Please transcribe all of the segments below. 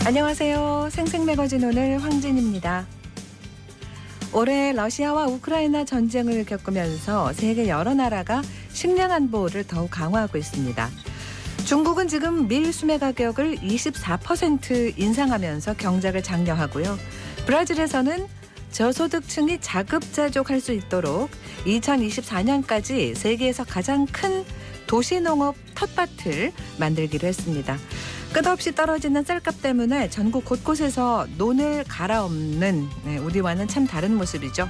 안녕하세요. 생생매거진 오늘 황진입니다. 올해 러시아와 우크라이나 전쟁을 겪으면서 세계 여러 나라가 식량 안보를 더욱 강화하고 있습니다. 중국은 지금 밀 수매 가격을 24% 인상하면서 경작을 장려하고요. 브라질에서는 저소득층이 자급자족할 수 있도록 2024년까지 세계에서 가장 큰 도시농업 텃밭을 만들기로 했습니다. 끝없이 떨어지는 쌀값 때문에 전국 곳곳에서 논을 갈아엎는 우리와는 참 다른 모습이죠.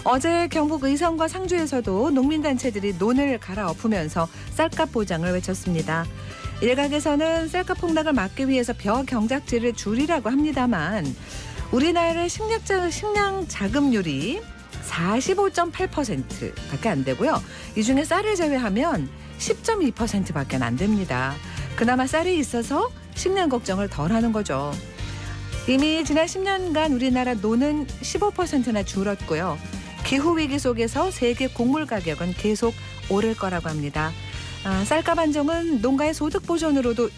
어제 경북 의성과 상주에서도 농민단체들이 논을 갈아엎으면서 쌀값 보장을 외쳤습니다. 일각에서는 쌀값 폭락을 막기 위해서 벼 경작지를 줄이라고 합니다만 우리나라의 식량 자급률이 45.8%밖에 안 되고요. 이 중에 쌀을 제외하면 10.2%밖에 안 됩니다. 그나마 쌀이 있어서 식량 걱정을 덜 하는 거죠. 이미 지난 10년간 우리나라 논은 15%나 줄었고요. 기후위기 속에서 세계 곡물 가격은 계속 오를 거라고 합니다. 쌀값 안정은 농가의 소득 보존으로도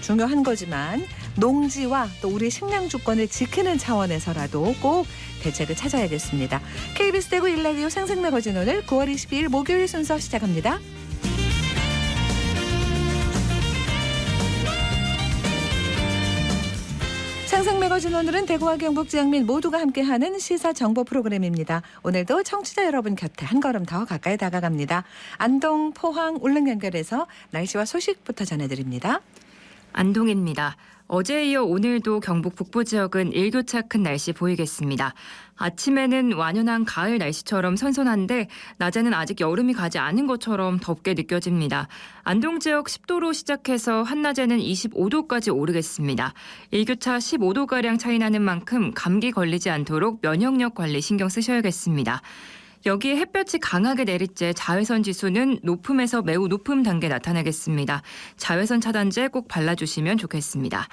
중요한 거지만 농지와 또 우리 식량 주권을 지키는 차원에서라도 꼭 대책을 찾아야겠습니다. KBS 대구 일라디오 생생매거진 오늘 9월 22일 목요일 순서 시작합니다. 생생매거진 오늘은 대구와 경북 지역민 모두가 함께하는 시사정보 프로그램입니다. 오늘도 청취자 여러분 곁에 한 걸음 더 가까이 다가갑니다. 안동, 포항, 울릉 연결해서 날씨와 소식부터 전해드립니다. 안동입니다. 어제에 이어 오늘도 경북 북부 지역은 일교차 큰 날씨 보이겠습니다. 아침에는 완연한 가을 날씨처럼 선선한데 낮에는 아직 여름이 가지 않은 것처럼 덥게 느껴집니다. 안동 지역 10도로 시작해서 한낮에는 25도까지 오르겠습니다. 일교차 15도가량 차이 나는 만큼 감기 걸리지 않도록 면역력 관리 신경 쓰셔야겠습니다. 여기에 햇볕이 강하게 내리째 자외선 지수는 높음에서 매우 높음 단계 나타나겠습니다. 자외선 차단제 꼭 발라주시면 좋겠습니다.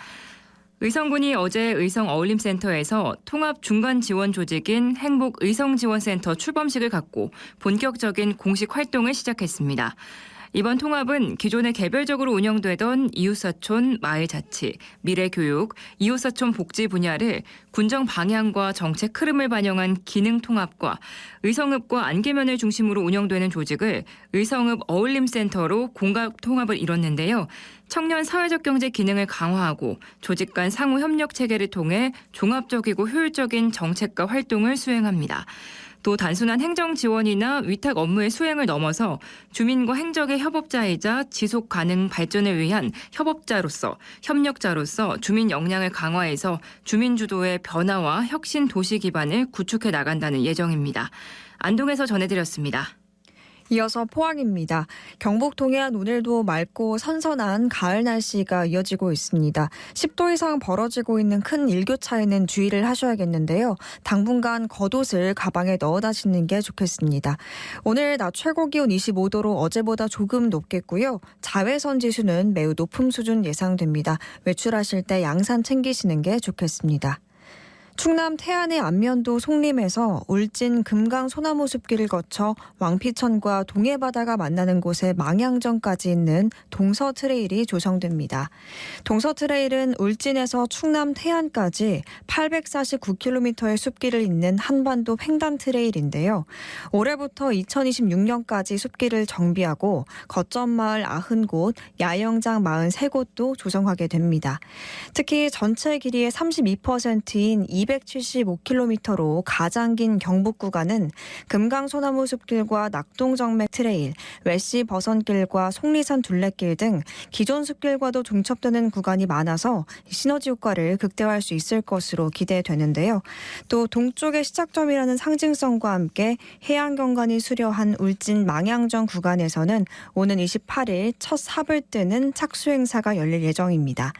의성군이 어제 의성 어울림센터에서 통합 중간 지원 조직인 행복 의성지원센터 출범식을 갖고 본격적인 공식 활동을 시작했습니다. 이번 통합은 기존에 개별적으로 운영되던 이웃사촌, 마을자치, 미래교육, 이웃사촌 복지 분야를 군정 방향과 정책 흐름을 반영한 기능 통합과 의성읍과 안개면을 중심으로 운영되는 조직을 의성읍 어울림센터로 공각 통합을 이뤘는데요. 청년 사회적 경제 기능을 강화하고 조직 간 상호 협력 체계를 통해 종합적이고 효율적인 정책과 활동을 수행합니다. 또 단순한 행정 지원이나 위탁 업무의 수행을 넘어서 주민과 행정의 협업자이자 지속 가능 발전을 위한 협력자로서 주민 역량을 강화해서 주민 주도의 변화와 혁신 도시 기반을 구축해 나간다는 예정입니다. 안동에서 전해드렸습니다. 이어서 포항입니다. 경북 동해안 오늘도 맑고 선선한 가을 날씨가 이어지고 있습니다. 10도 이상 벌어지고 있는 큰 일교차에는 주의를 하셔야겠는데요. 당분간 겉옷을 가방에 넣어 다니는 게 좋겠습니다. 오늘 낮 최고 기온 25도로 어제보다 조금 높겠고요. 자외선 지수는 매우 높음 수준 예상됩니다. 외출하실 때 양산 챙기시는 게 좋겠습니다. 충남 태안의 안면도 송림에서 울진 금강 소나무 숲길을 거쳐 왕피천과 동해바다가 만나는 곳에 망향전까지 있는 동서 트레일이 조성됩니다. 동서 트레일은 울진에서 충남 태안까지 849km의 숲길을 잇는 한반도 횡단 트레일인데요. 올해부터 2026년까지 숲길을 정비하고 거점 마을 90곳, 야영장 43곳도 조성하게 됩니다. 특히 전체 길이의 32%인 275km로 가장 긴 경북 구간은 금강소나무 숲길과 낙동정맥 트레일, 웨시 버선길과 속리산 둘레길 등 기존 숲길과도 중첩되는 구간이 많아서 시너지 효과를 극대화할 수 있을 것으로 기대되는데요. 또 동쪽의 시작점이라는 상징성과 함께 해양경관이 수려한 울진 망향전 구간에서는 오는 28일 첫 삽을 뜨는 착수 행사가 열릴 예정입니다.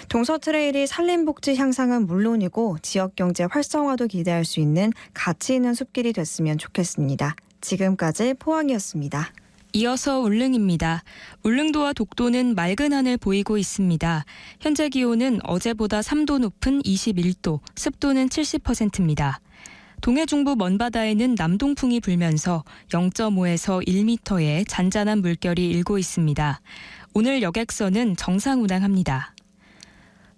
동서 트레일이 산림복지 향상은 물론이고 지역 경제 활성화도 기대할 수 있는 가치 있는 숲길이 됐으면 좋겠습니다. 지금까지 포항이었습니다. 이어서 울릉입니다. 울릉도와 독도는 맑은 하늘 보이고 있습니다. 현재 기온은 어제보다 3도 높은 21도, 습도는 70%입니다. 동해 중부 먼바다에는 남동풍이 불면서 0.5에서 1m의 잔잔한 물결이 일고 있습니다. 오늘 여객선은 정상 운항합니다.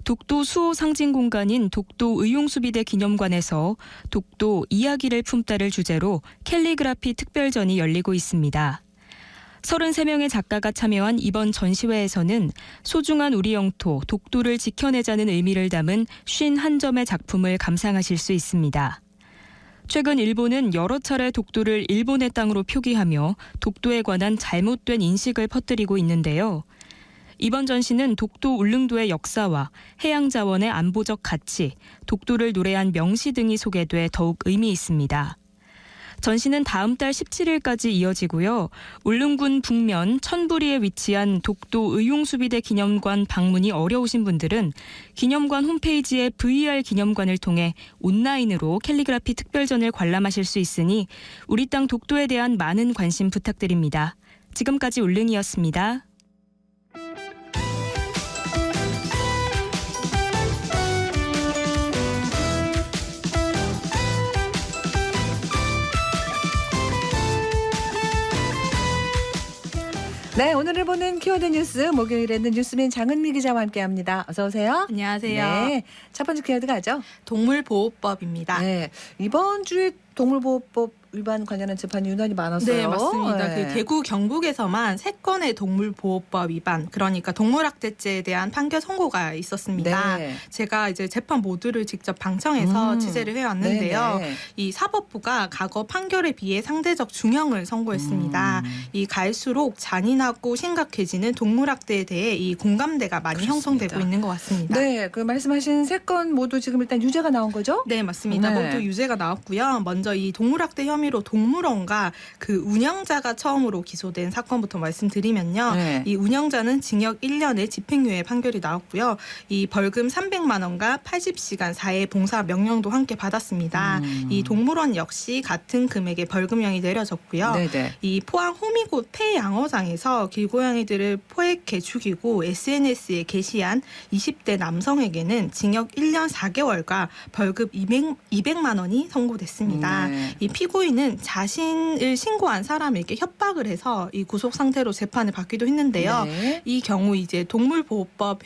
독도 수호 상징 공간인 독도 의용수비대 기념관에서 독도 이야기를 품다를 주제로 캘리그라피 특별전이 열리고 있습니다. 33명의 작가가 참여한 이번 전시회에서는 소중한 우리 영토 독도를 지켜내자는 의미를 담은 51점의 작품을 감상하실 수 있습니다. 최근 일본은 여러 차례 독도를 일본의 땅으로 표기하며 독도에 관한 잘못된 인식을 퍼뜨리고 있는데요. 이번 전시는 독도 울릉도의 역사와 해양자원의 안보적 가치, 독도를 노래한 명시 등이 소개돼 더욱 의미 있습니다. 전시는 다음 달 17일까지 이어지고요. 울릉군 북면 천부리에 위치한 독도 의용수비대 기념관 방문이 어려우신 분들은 기념관 홈페이지의 VR 기념관을 통해 온라인으로 캘리그라피 특별전을 관람하실 수 있으니 우리 땅 독도에 대한 많은 관심 부탁드립니다. 지금까지 울릉이었습니다. 네, 오늘을 보는 키워드 뉴스 목요일에는 뉴스맨 장은미 기자와 함께합니다. 어서 오세요. 안녕하세요. 네, 첫 번째 키워드 가죠. 동물보호법입니다. 네, 이번 주에 동물보호법 위반 관련한 재판이 유난히 많았어요. 네, 맞습니다. 네. 그 대구 경북에서만 3건의 동물보호법 위반, 그러니까 동물학대죄에 대한 판결 선고가 있었습니다. 네. 제가 이제 재판 모두를 직접 방청해서 취재를 해왔는데요. 네네. 이 사법부가 과거 판결에 비해 상대적 중형을 선고했습니다. 이 갈수록 잔인하고 심각해지는 동물학대에 대해 이 공감대가 많이 그렇습니다. 형성되고 있는 것 같습니다. 네, 그 말씀하신 3건 모두 지금 일단 유죄가 나온 거죠? 네, 맞습니다. 네. 모두 유죄가 나왔고요. 먼저 이 동물학대 혐의로 동물원과 그 운영자가 처음으로 기소된 사건부터 말씀드리면요. 네. 이 운영자는 징역 1년의 집행유예 판결이 나왔고요. 이 벌금 300만 원과 80시간 사회 봉사 명령도 함께 받았습니다. 이 동물원 역시 같은 금액의 벌금형이 내려졌고요. 네네. 이 포항 호미곶 폐양어장에서 길고양이들을 포획해 죽이고 SNS에 게시한 20대 남성에게는 징역 1년 4개월과 벌금 200만 원이 선고됐습니다. 네. 이 피고인은 자신을 신고한 사람에게 협박을 해서 이 구속 상태로 재판을 받기도 했는데요. 네. 이 경우 이제 동물보호법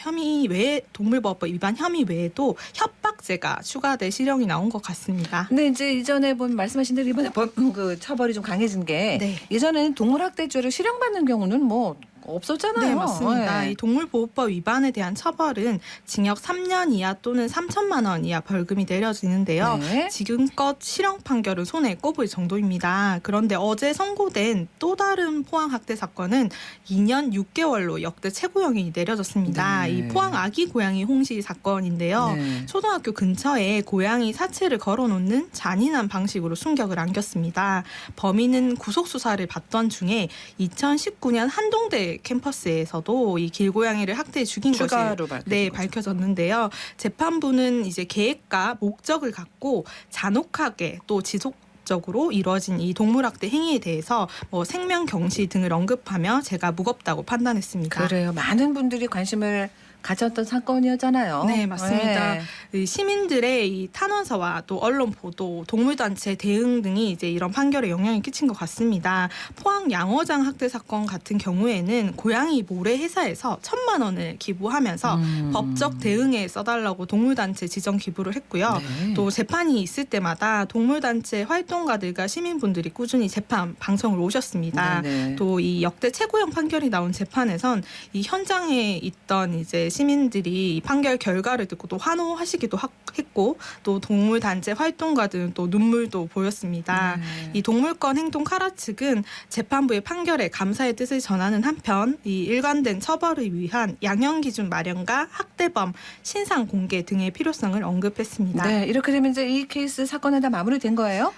위반 혐의 외에도 협박죄가 추가돼 실형이 나온 것 같습니다. 근데 이제 이전에 말씀하신 대로 이번에 그 처벌이 좀 강해진 게 네. 예전에는 동물학대죄로 실형받는 경우는 뭐 없었잖아요. 네, 맞습니다. 네. 이 동물보호법 위반에 대한 처벌은 징역 3년 이하 또는 3천만 원 이하 벌금이 내려지는데요. 네. 지금껏 실형 판결을 손에 꼽을 정도입니다. 그런데 어제 선고된 또 다른 포항 학대 사건은 2년 6개월로 역대 최고형이 내려졌습니다. 네. 이 포항 아기 고양이 홍시 사건인데요. 네. 초등학교 근처에 고양이 사체를 걸어놓는 잔인한 방식으로 충격을 안겼습니다. 범인은 구속 수사를 받던 중에 2019년 한동대 캠퍼스에서도 이 길고양이를 학대해 죽인 것이 추가로 밝혀졌는데요. 재판부는 이제 계획과 목적을 갖고 잔혹하게 또 지속적으로 이루어진 이 동물학대 행위에 대해서 생명 경시 등을 언급하며 제가 무겁다고 판단했습니다. 그래요. 많은 분들이 관심을 가졌던 사건이었잖아요. 네, 맞습니다. 네. 이 시민들의 이 탄원서와 또 언론 보도, 동물단체 대응 등이 이제 이런 판결에 영향을 끼친 것 같습니다. 포항 양어장 학대 사건 같은 경우에는 고양이 모래 회사에서 1,000만 원을 기부하면서 법적 대응에 써달라고 동물단체 지정 기부를 했고요. 네. 또 재판이 있을 때마다 동물단체 활동가들과 시민분들이 꾸준히 재판 방송을 오셨습니다. 네. 또 이 역대 최고형 판결이 나온 재판에선 이 현장에 있던 이제 시민들이 이 판결 결과를 듣고 또 환호하시기도 했고 또 동물단체 활동가들은 또 눈물도 보였습니다. 네. 이 동물권 행동 카라 측은 재판부의 판결에 감사의 뜻을 전하는 한편 이 일관된 처벌을 위한 양형 기준 마련과 학대범 신상 공개 등의 필요성을 언급했습니다. 네, 이렇게 되면 이제 이 케이스 사건은 다 마무리된 거예요?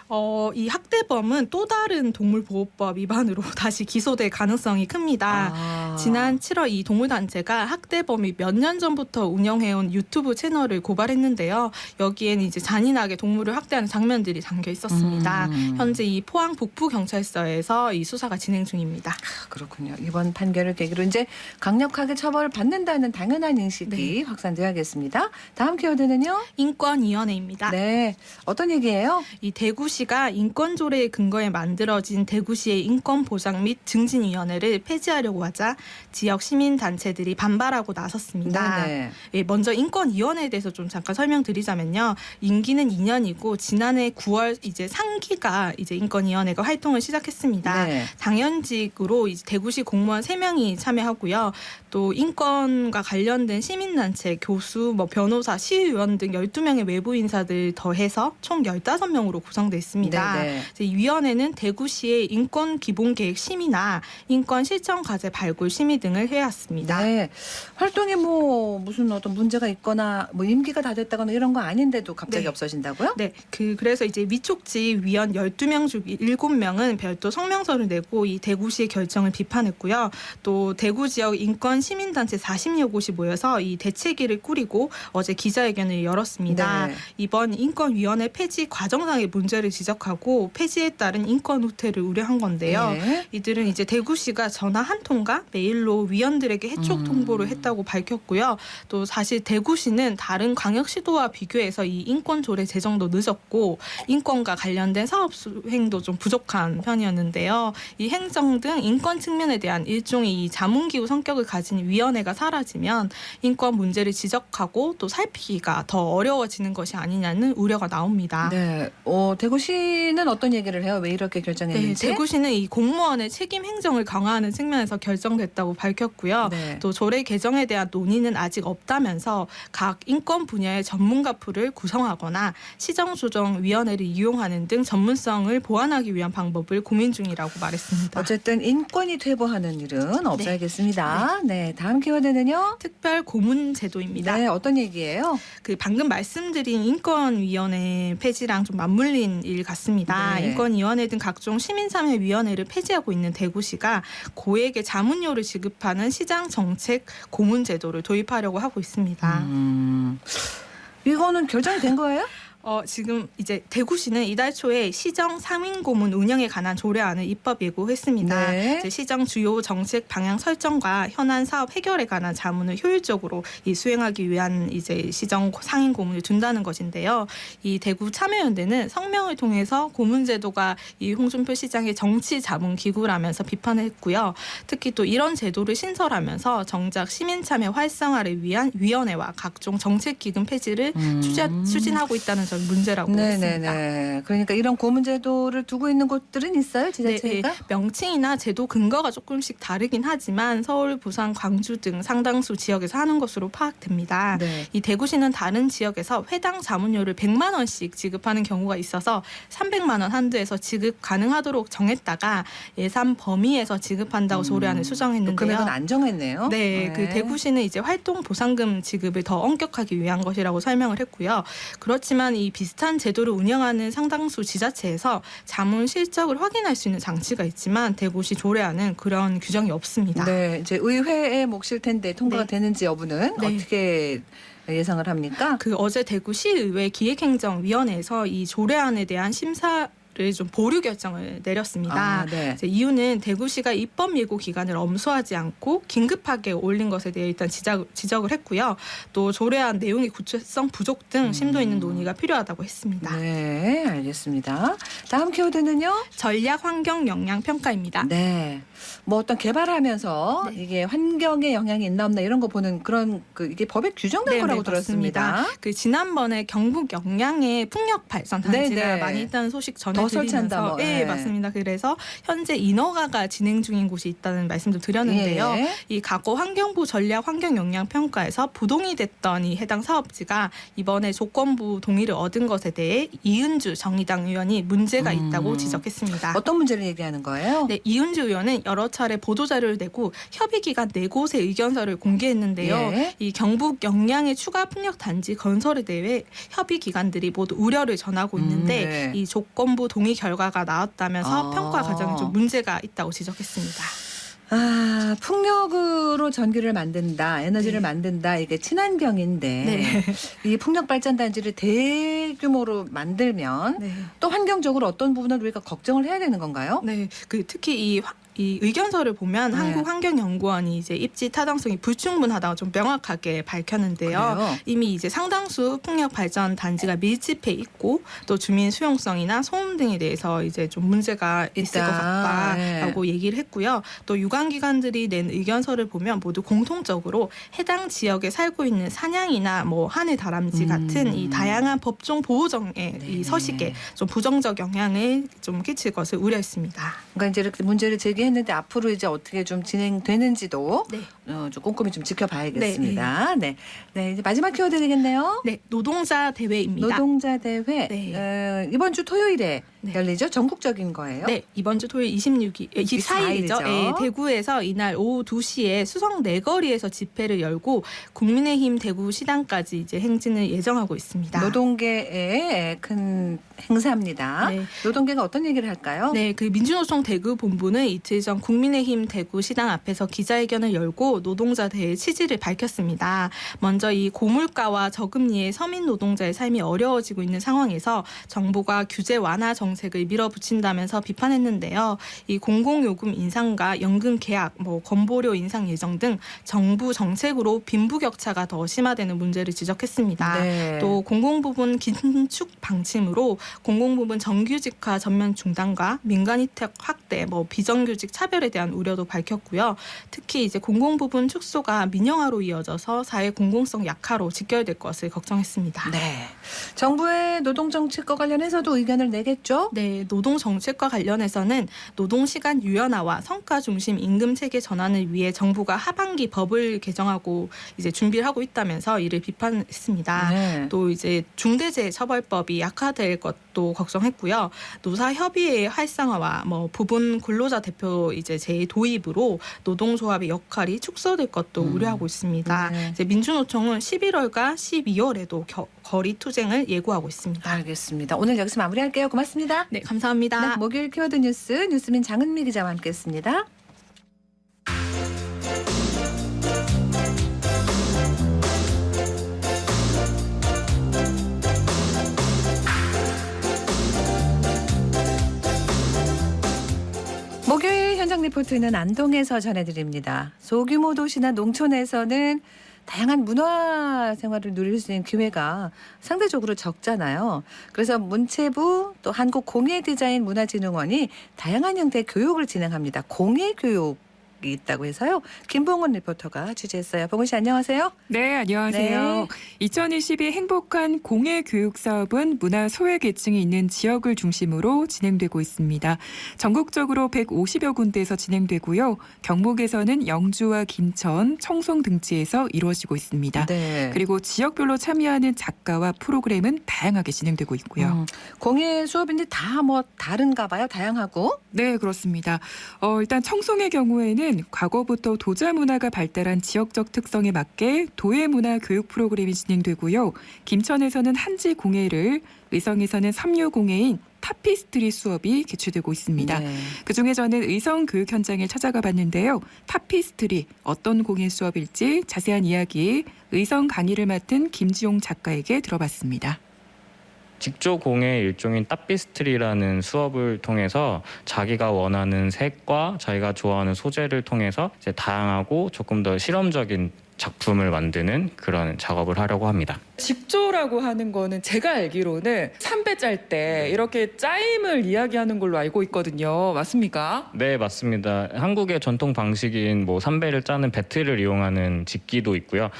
이 학대범은 또 다른 동물보호법 위반으로 다시 기소될 가능성이 큽니다. 지난 7월 이 동물단체가 학대범이 몇 년 전부터 운영해온 유튜브 채널을 고발했는데요. 여기에는 이제 잔인하게 동물을 학대하는 장면들이 담겨 있었습니다. 현재 이 포항 북부경찰서에서 이 수사가 진행 중입니다. 그렇군요. 이번 판결을 계기로 이제 강력하게 처벌을 받는다는 당연한 인식이 네. 확산돼야겠습니다. 다음 키워드는요? 인권위원회입니다. 네, 어떤 얘기예요? 이 대구시가 인권조례의 근거에 만들어진 대구시의 인권보장 및 증진위원회를 폐지하려고 하자 지역 시민단체들이 반발하고 나섰습니다. 있습니다. 네네. 예, 먼저 인권위원회에 대해서 좀 잠깐 설명드리자면요. 임기는 2년이고 지난해 9월 이제 상기가 이제 인권위원회가 활동을 시작했습니다. 네. 당연직으로 이제 대구시 공무원 3명이 참여하고요. 또 인권과 관련된 시민단체, 교수, 변호사, 시의원 등 12명의 외부 인사들 더해서 총 15명으로 구성되어 있습니다. 네네. 이제 이 위원회는 대구시의 인권 기본계획 심의나 인권 실천 과제 발굴 심의 등을 해왔습니다. 네. 활동에 뭐 무슨 어떤 문제가 있거나 뭐 임기가 다 됐다거나 이런 거 아닌데도 갑자기 네. 없어진다고요? 네, 그래서 이제 위촉지 위원 12명 중 7명은 별도 성명서를 내고 이 대구시의 결정을 비판했고요. 또 대구 지역 인권 시민단체 40여 곳이 모여서 이 대책위를 꾸리고 어제 기자회견을 열었습니다. 네. 이번 인권위원회 폐지 과정상의 문제를 지적하고 폐지에 따른 인권 후퇴를 우려한 건데요. 네. 이들은 이제 대구시가 전화 한 통과 메일로 위원들에게 해촉 통보를 했다고 밝혔고요. 또 사실 대구시는 다른 광역시도와 비교해서 이 인권 조례 제정도 늦었고 인권과 관련된 사업 수행도 좀 부족한 편이었는데요. 이 행정 등 인권 측면에 대한 일종의 이 자문기구 성격을 가진 위원회가 사라지면 인권 문제를 지적하고 또 살피기가 더 어려워지는 것이 아니냐는 우려가 나옵니다. 네. 대구시는 어떤 얘기를 해요? 왜 이렇게 네, 결정했는지? 대구시는 이 공무원의 책임 행정을 강화하는 측면에서 결정됐다고 밝혔고요. 네. 또 조례 개정에 대한 논의는 아직 없다면서 각 인권 분야의 전문가 풀을 구성하거나 시정조정위원회를 이용하는 등 전문성을 보완하기 위한 방법을 고민 중이라고 말했습니다. 어쨌든 인권이 퇴보하는 일은 없어야겠습니다. 네. 다음 키워드는요? 특별 고문 제도입니다. 네. 어떤 얘기예요? 그 방금 말씀드린 인권위원회 폐지랑 좀 맞물린 일 같습니다. 네. 인권위원회 등 각종 시민참여위원회를 폐지하고 있는 대구시가 고액의 자문료를 지급하는 시장정책 고문 제도를 도입하려고 하고 있습니다. 이거는 결정이 된 거예요? 지금 이제 대구시는 이달 초에 시정 상인고문 운영에 관한 조례안을 입법 예고했습니다. 네. 이제 시정 주요 정책 방향 설정과 현안 사업 해결에 관한 자문을 효율적으로 수행하기 위한 이제 시정 상인고문을 둔다는 것인데요. 이 대구 참여연대는 성명을 통해서 고문제도가 이 홍준표 시장의 정치 자문 기구라면서 비판했고요. 특히 또 이런 제도를 신설하면서 정작 시민 참여 활성화를 위한 위원회와 각종 정책 기금 폐지를 추진하고 있다는 점 문제라고 했습니다. 네네네. 그러니까 이런 고문제도를 두고 있는 곳들은 있어요? 지자체가? 네, 명칭이나 제도 근거가 조금씩 다르긴 하지만 서울, 부산, 광주 등 상당수 지역에서 하는 것으로 파악됩니다. 네. 이 대구시는 다른 지역에서 회당 자문료를 100만 원씩 지급하는 경우가 있어서 300만 원 한도에서 지급 가능하도록 정했다가 예산 범위에서 지급한다고 조례안을 수정했는데요. 금액은 안 정했네요. 네, 그 대구시는 이제 활동 보상금 지급을 더 엄격하기 위한 것이라고 설명을 했고요. 그렇지만 이 비슷한 제도를 운영하는 상당수 지자체에서 자문 실적을 확인할 수 있는 장치가 있지만 대구시 조례안은 그런 규정이 없습니다. 네, 이제 의회의 몫일 텐데 통과가 네. 되는지 여부는 네. 어떻게 예상을 합니까? 어제 대구시의회 기획행정위원회에서 이 조례안에 대한 심사를 좀 보류 결정을 내렸습니다. 네. 이제 이유는 대구시가 입법 예고 기간을 엄수하지 않고 긴급하게 올린 것에 대해 일단 지적을 했고요. 또 조례안 내용의 구체성 부족 등 심도 있는 논의가 필요하다고 했습니다. 네, 알겠습니다. 다음 키워드는요? 전략 환경 영향 평가입니다. 네. 뭐 어떤 개발하면서 네. 이게 환경에 영향이 있나 없나 이런 거 보는 그런 이게 법에 규정된 네, 거라고 네, 들었습니다. 맞습니다. 지난번에 경북 영양에 풍력 발전 단지가 네, 네. 많이 있다는 소식 더 설치한다, 전해드리면서 뭐. 네, 네. 맞습니다. 그래서 현재 인허가가 진행 중인 곳이 있다는 말씀도 드렸는데요. 예. 이 과거 환경부 전략 환경 영향 평가에서 부동이 됐던 이 해당 사업지가 이번에 조건부 동의를 얻은 것에 대해 이은주 정의당 의원이 문제가 있다고 지적했습니다. 어떤 문제를 얘기하는 거예요? 네, 이은주 의원은 여러 차례 보도자료를 내고 협의기관 4곳의 의견서를 공개했는데요. 예. 이 경북 영양의 추가 풍력 단지 건설에 대해 협의기관들이 모두 우려를 전하고 있는데 네. 이 조건부 동의 결과가 나왔다면서 아. 평가 과정에 좀 문제가 있다고 지적했습니다. 풍력으로 전기를 만든다, 에너지를 네. 만든다, 이게 친환경인데 네. 이 풍력 발전 단지를 대규모로 만들면 네. 또 환경적으로 어떤 부분을 우리가 걱정을 해야 되는 건가요? 네, 특히 이 이 의견서를 보면 네. 한국환경연구원이 이제 입지 타당성이 불충분하다고 좀 명확하게 밝혔는데요. 그래요? 이미 이제 상당수 풍력 발전 단지가 밀집해 있고 또 주민 수용성이나 소음 등에 대해서 이제 좀 문제가 있을 것 같다라고 얘기를 했고요. 또 유관기관들이 낸 의견서를 보면 모두 공통적으로 해당 지역에 살고 있는 사냥이나 뭐 하늘 다람쥐 같은 이 다양한 법종 보호정의 이 서식에 좀 부정적 영향을 좀 끼칠 것을 우려했습니다. 그러니까 이제 이렇게 문제를 제기했는데 앞으로 이제 어떻게 좀 진행되는지도 네. 좀 꼼꼼히 좀 지켜봐야겠습니다. 네. 네, 이제 마지막 키워드 되겠네요. 네, 노동자 대회입니다. 노동자 대회 네. 이번 주 토요일에 네. 열리죠? 전국적인 거예요? 네, 이번 주 토요일 24일이죠. 네, 대구에서 이날 오후 2시에 수성 내거리에서 집회를 열고 국민의힘 대구시당까지 이제 행진을 예정하고 있습니다. 노동계의 큰 행사입니다. 네. 노동계가 어떤 얘기를 할까요? 네, 그 민주노총 대구 본부는 이틀 전 국민의힘 대구시당 앞에서 기자회견을 열고 노동자 대회 취지를 밝혔습니다. 먼저 이 고물가와 저금리에 서민 노동자의 삶이 어려워지고 있는 상황에서 정부가 규제 완화 정책을 밀어붙인다면서 비판했는데요. 이 공공요금 인상과 연금 계약, 건보료 인상 예정 등 정부 정책으로 빈부격차가 더 심화되는 문제를 지적했습니다. 네. 또 공공부문 긴축 방침으로 공공부문 정규직화 전면 중단과 민간희택 확대, 비정규직 차별에 대한 우려도 밝혔고요. 특히 이제 공공부문 축소가 민영화로 이어져서 사회 공공성 약화로 직결될 것을 걱정했습니다. 네. 정부의 노동정책과 관련해서도 의견을 내겠죠? 네, 노동정책과 관련해서는 노동시간 유연화와 성과 중심 임금 체계 전환을 위해 정부가 하반기 법을 개정하고 이제 준비를 하고 있다면서 이를 비판했습니다. 네. 또 이제 중대재해처벌법이 약화될 것도 걱정했고요. 노사협의회의 활성화와 부분 근로자 대표 이제 재도입으로 노동조합의 역할이 축소될 것도 우려하고 있습니다. 네. 이제 민주노총은 11월과 12월에도 거리 투쟁을 예고하고 있습니다. 알겠습니다. 오늘 여기서 마무리할게요. 고맙습니다. 네, 감사합니다. 네, 목요일 키워드 뉴스 뉴스민 장은미 기자와 함께했습니다. 목요일 현장 리포트는 안동에서 전해드립니다. 소규모 도시나 농촌에서는 다양한 문화 생활을 누릴 수 있는 기회가 상대적으로 적잖아요. 그래서 문체부 또 한국공예디자인문화진흥원이 다양한 형태의 교육을 진행합니다. 공예교육이 있다고 해서요. 김봉원 리포터가 취재했어요. 봉원 씨 안녕하세요. 네, 안녕하세요. 2022 행복한 공예 교육 사업은 문화 소외계층이 있는 지역을 중심으로 진행되고 있습니다. 전국적으로 150여 군데에서 진행되고요. 경북에서는 영주와 김천, 청송 등지에서 이루어지고 있습니다. 네. 그리고 지역별로 참여하는 작가와 프로그램은 다양하게 진행되고 있고요. 공예 수업인데 다 다른가 봐요. 다양하고. 네, 그렇습니다. 일단 청송의 경우에는 과거부터 도자 문화가 발달한 지역적 특성에 맞게 도예 문화 교육 프로그램이 진행되고요. 김천에서는 한지 공예를, 의성에서는 삼류 공예인 타피스트리 수업이 개최되고 있습니다. 네. 그중에 저는 의성 교육 현장에 찾아가 봤는데요. 타피스트리 어떤 공예 수업일지 자세한 이야기 의성 강의를 맡은 김지용 작가에게 들어봤습니다. 직조 공예 일종인 타피스트리라는 수업을 통해서 자기가 원하는 색과 자기가 좋아하는 소재를 통해서 이제 다양하고 조금 더 실험적인 작품을 만드는 그런 작업을 하려고 합니다. 직조라고 하는 거는 제가 알기로는 삼배 짤 때 이렇게 짜임을 이야기하는 걸로 알고 있거든요. 맞습니까? 네, 맞습니다. 한국의 전통 방식인 삼배를 짜는 배틀을 이용하는 직기도 있고요.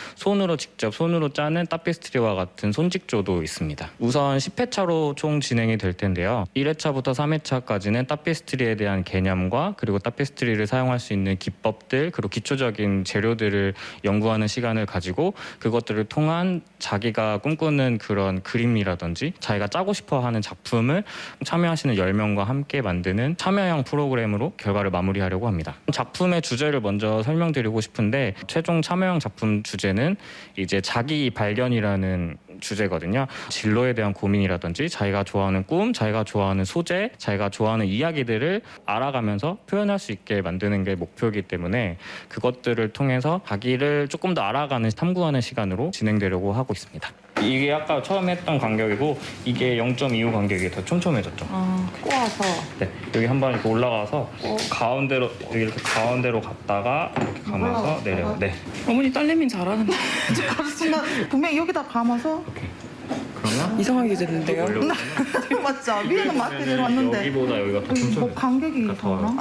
직접 손으로 짜는 타피스트리와 같은 손직조도 있습니다. 우선 10회차로 총 진행이 될 텐데요. 1회차부터 3회차까지는 타피스트리에 대한 개념과 그리고 타피스트리를 사용할 수 있는 기법들 그리고 기초적인 재료들을 연구하는 시간을 가지고 그것들을 통한 자기가 꿈꾸는 그런 그림이라든지 자기가 짜고 싶어하는 작품을 참여하시는 10명과 함께 만드는 참여형 프로그램으로 결과를 마무리하려고 합니다. 작품의 주제를 먼저 설명드리고 싶은데 최종 참여형 작품 주제는 이제 자기 발견이라는 주제거든요. 진로에 대한 고민이라든지 자기가 좋아하는 꿈, 자기가 좋아하는 소재, 자기가 좋아하는 이야기들을 알아가면서 표현할 수 있게 만드는 게 목표이기 때문에 그것들을 통해서 자기를 조금 더 알아가는 탐구하는 시간으로 진행되려고 하고 있습니다. 이게 아까 처음에 했던 간격이고 이게 0.25 간격이 더 촘촘해졌죠. 꼬아서. 네, 여기 한번 이렇게 올라가서 가운데로 여기 이렇게 가운데로 갔다가 이렇게 감아서 내려요. 네. 어머니 딸내미는 잘하는데 순간 분명히 여기다 감아서 그러면 이상하게 됐는데요. 맞죠? 위에는 맞대로 왔는데 여기보다 여기가 더 뭐 촘촘해. 간격이 더나?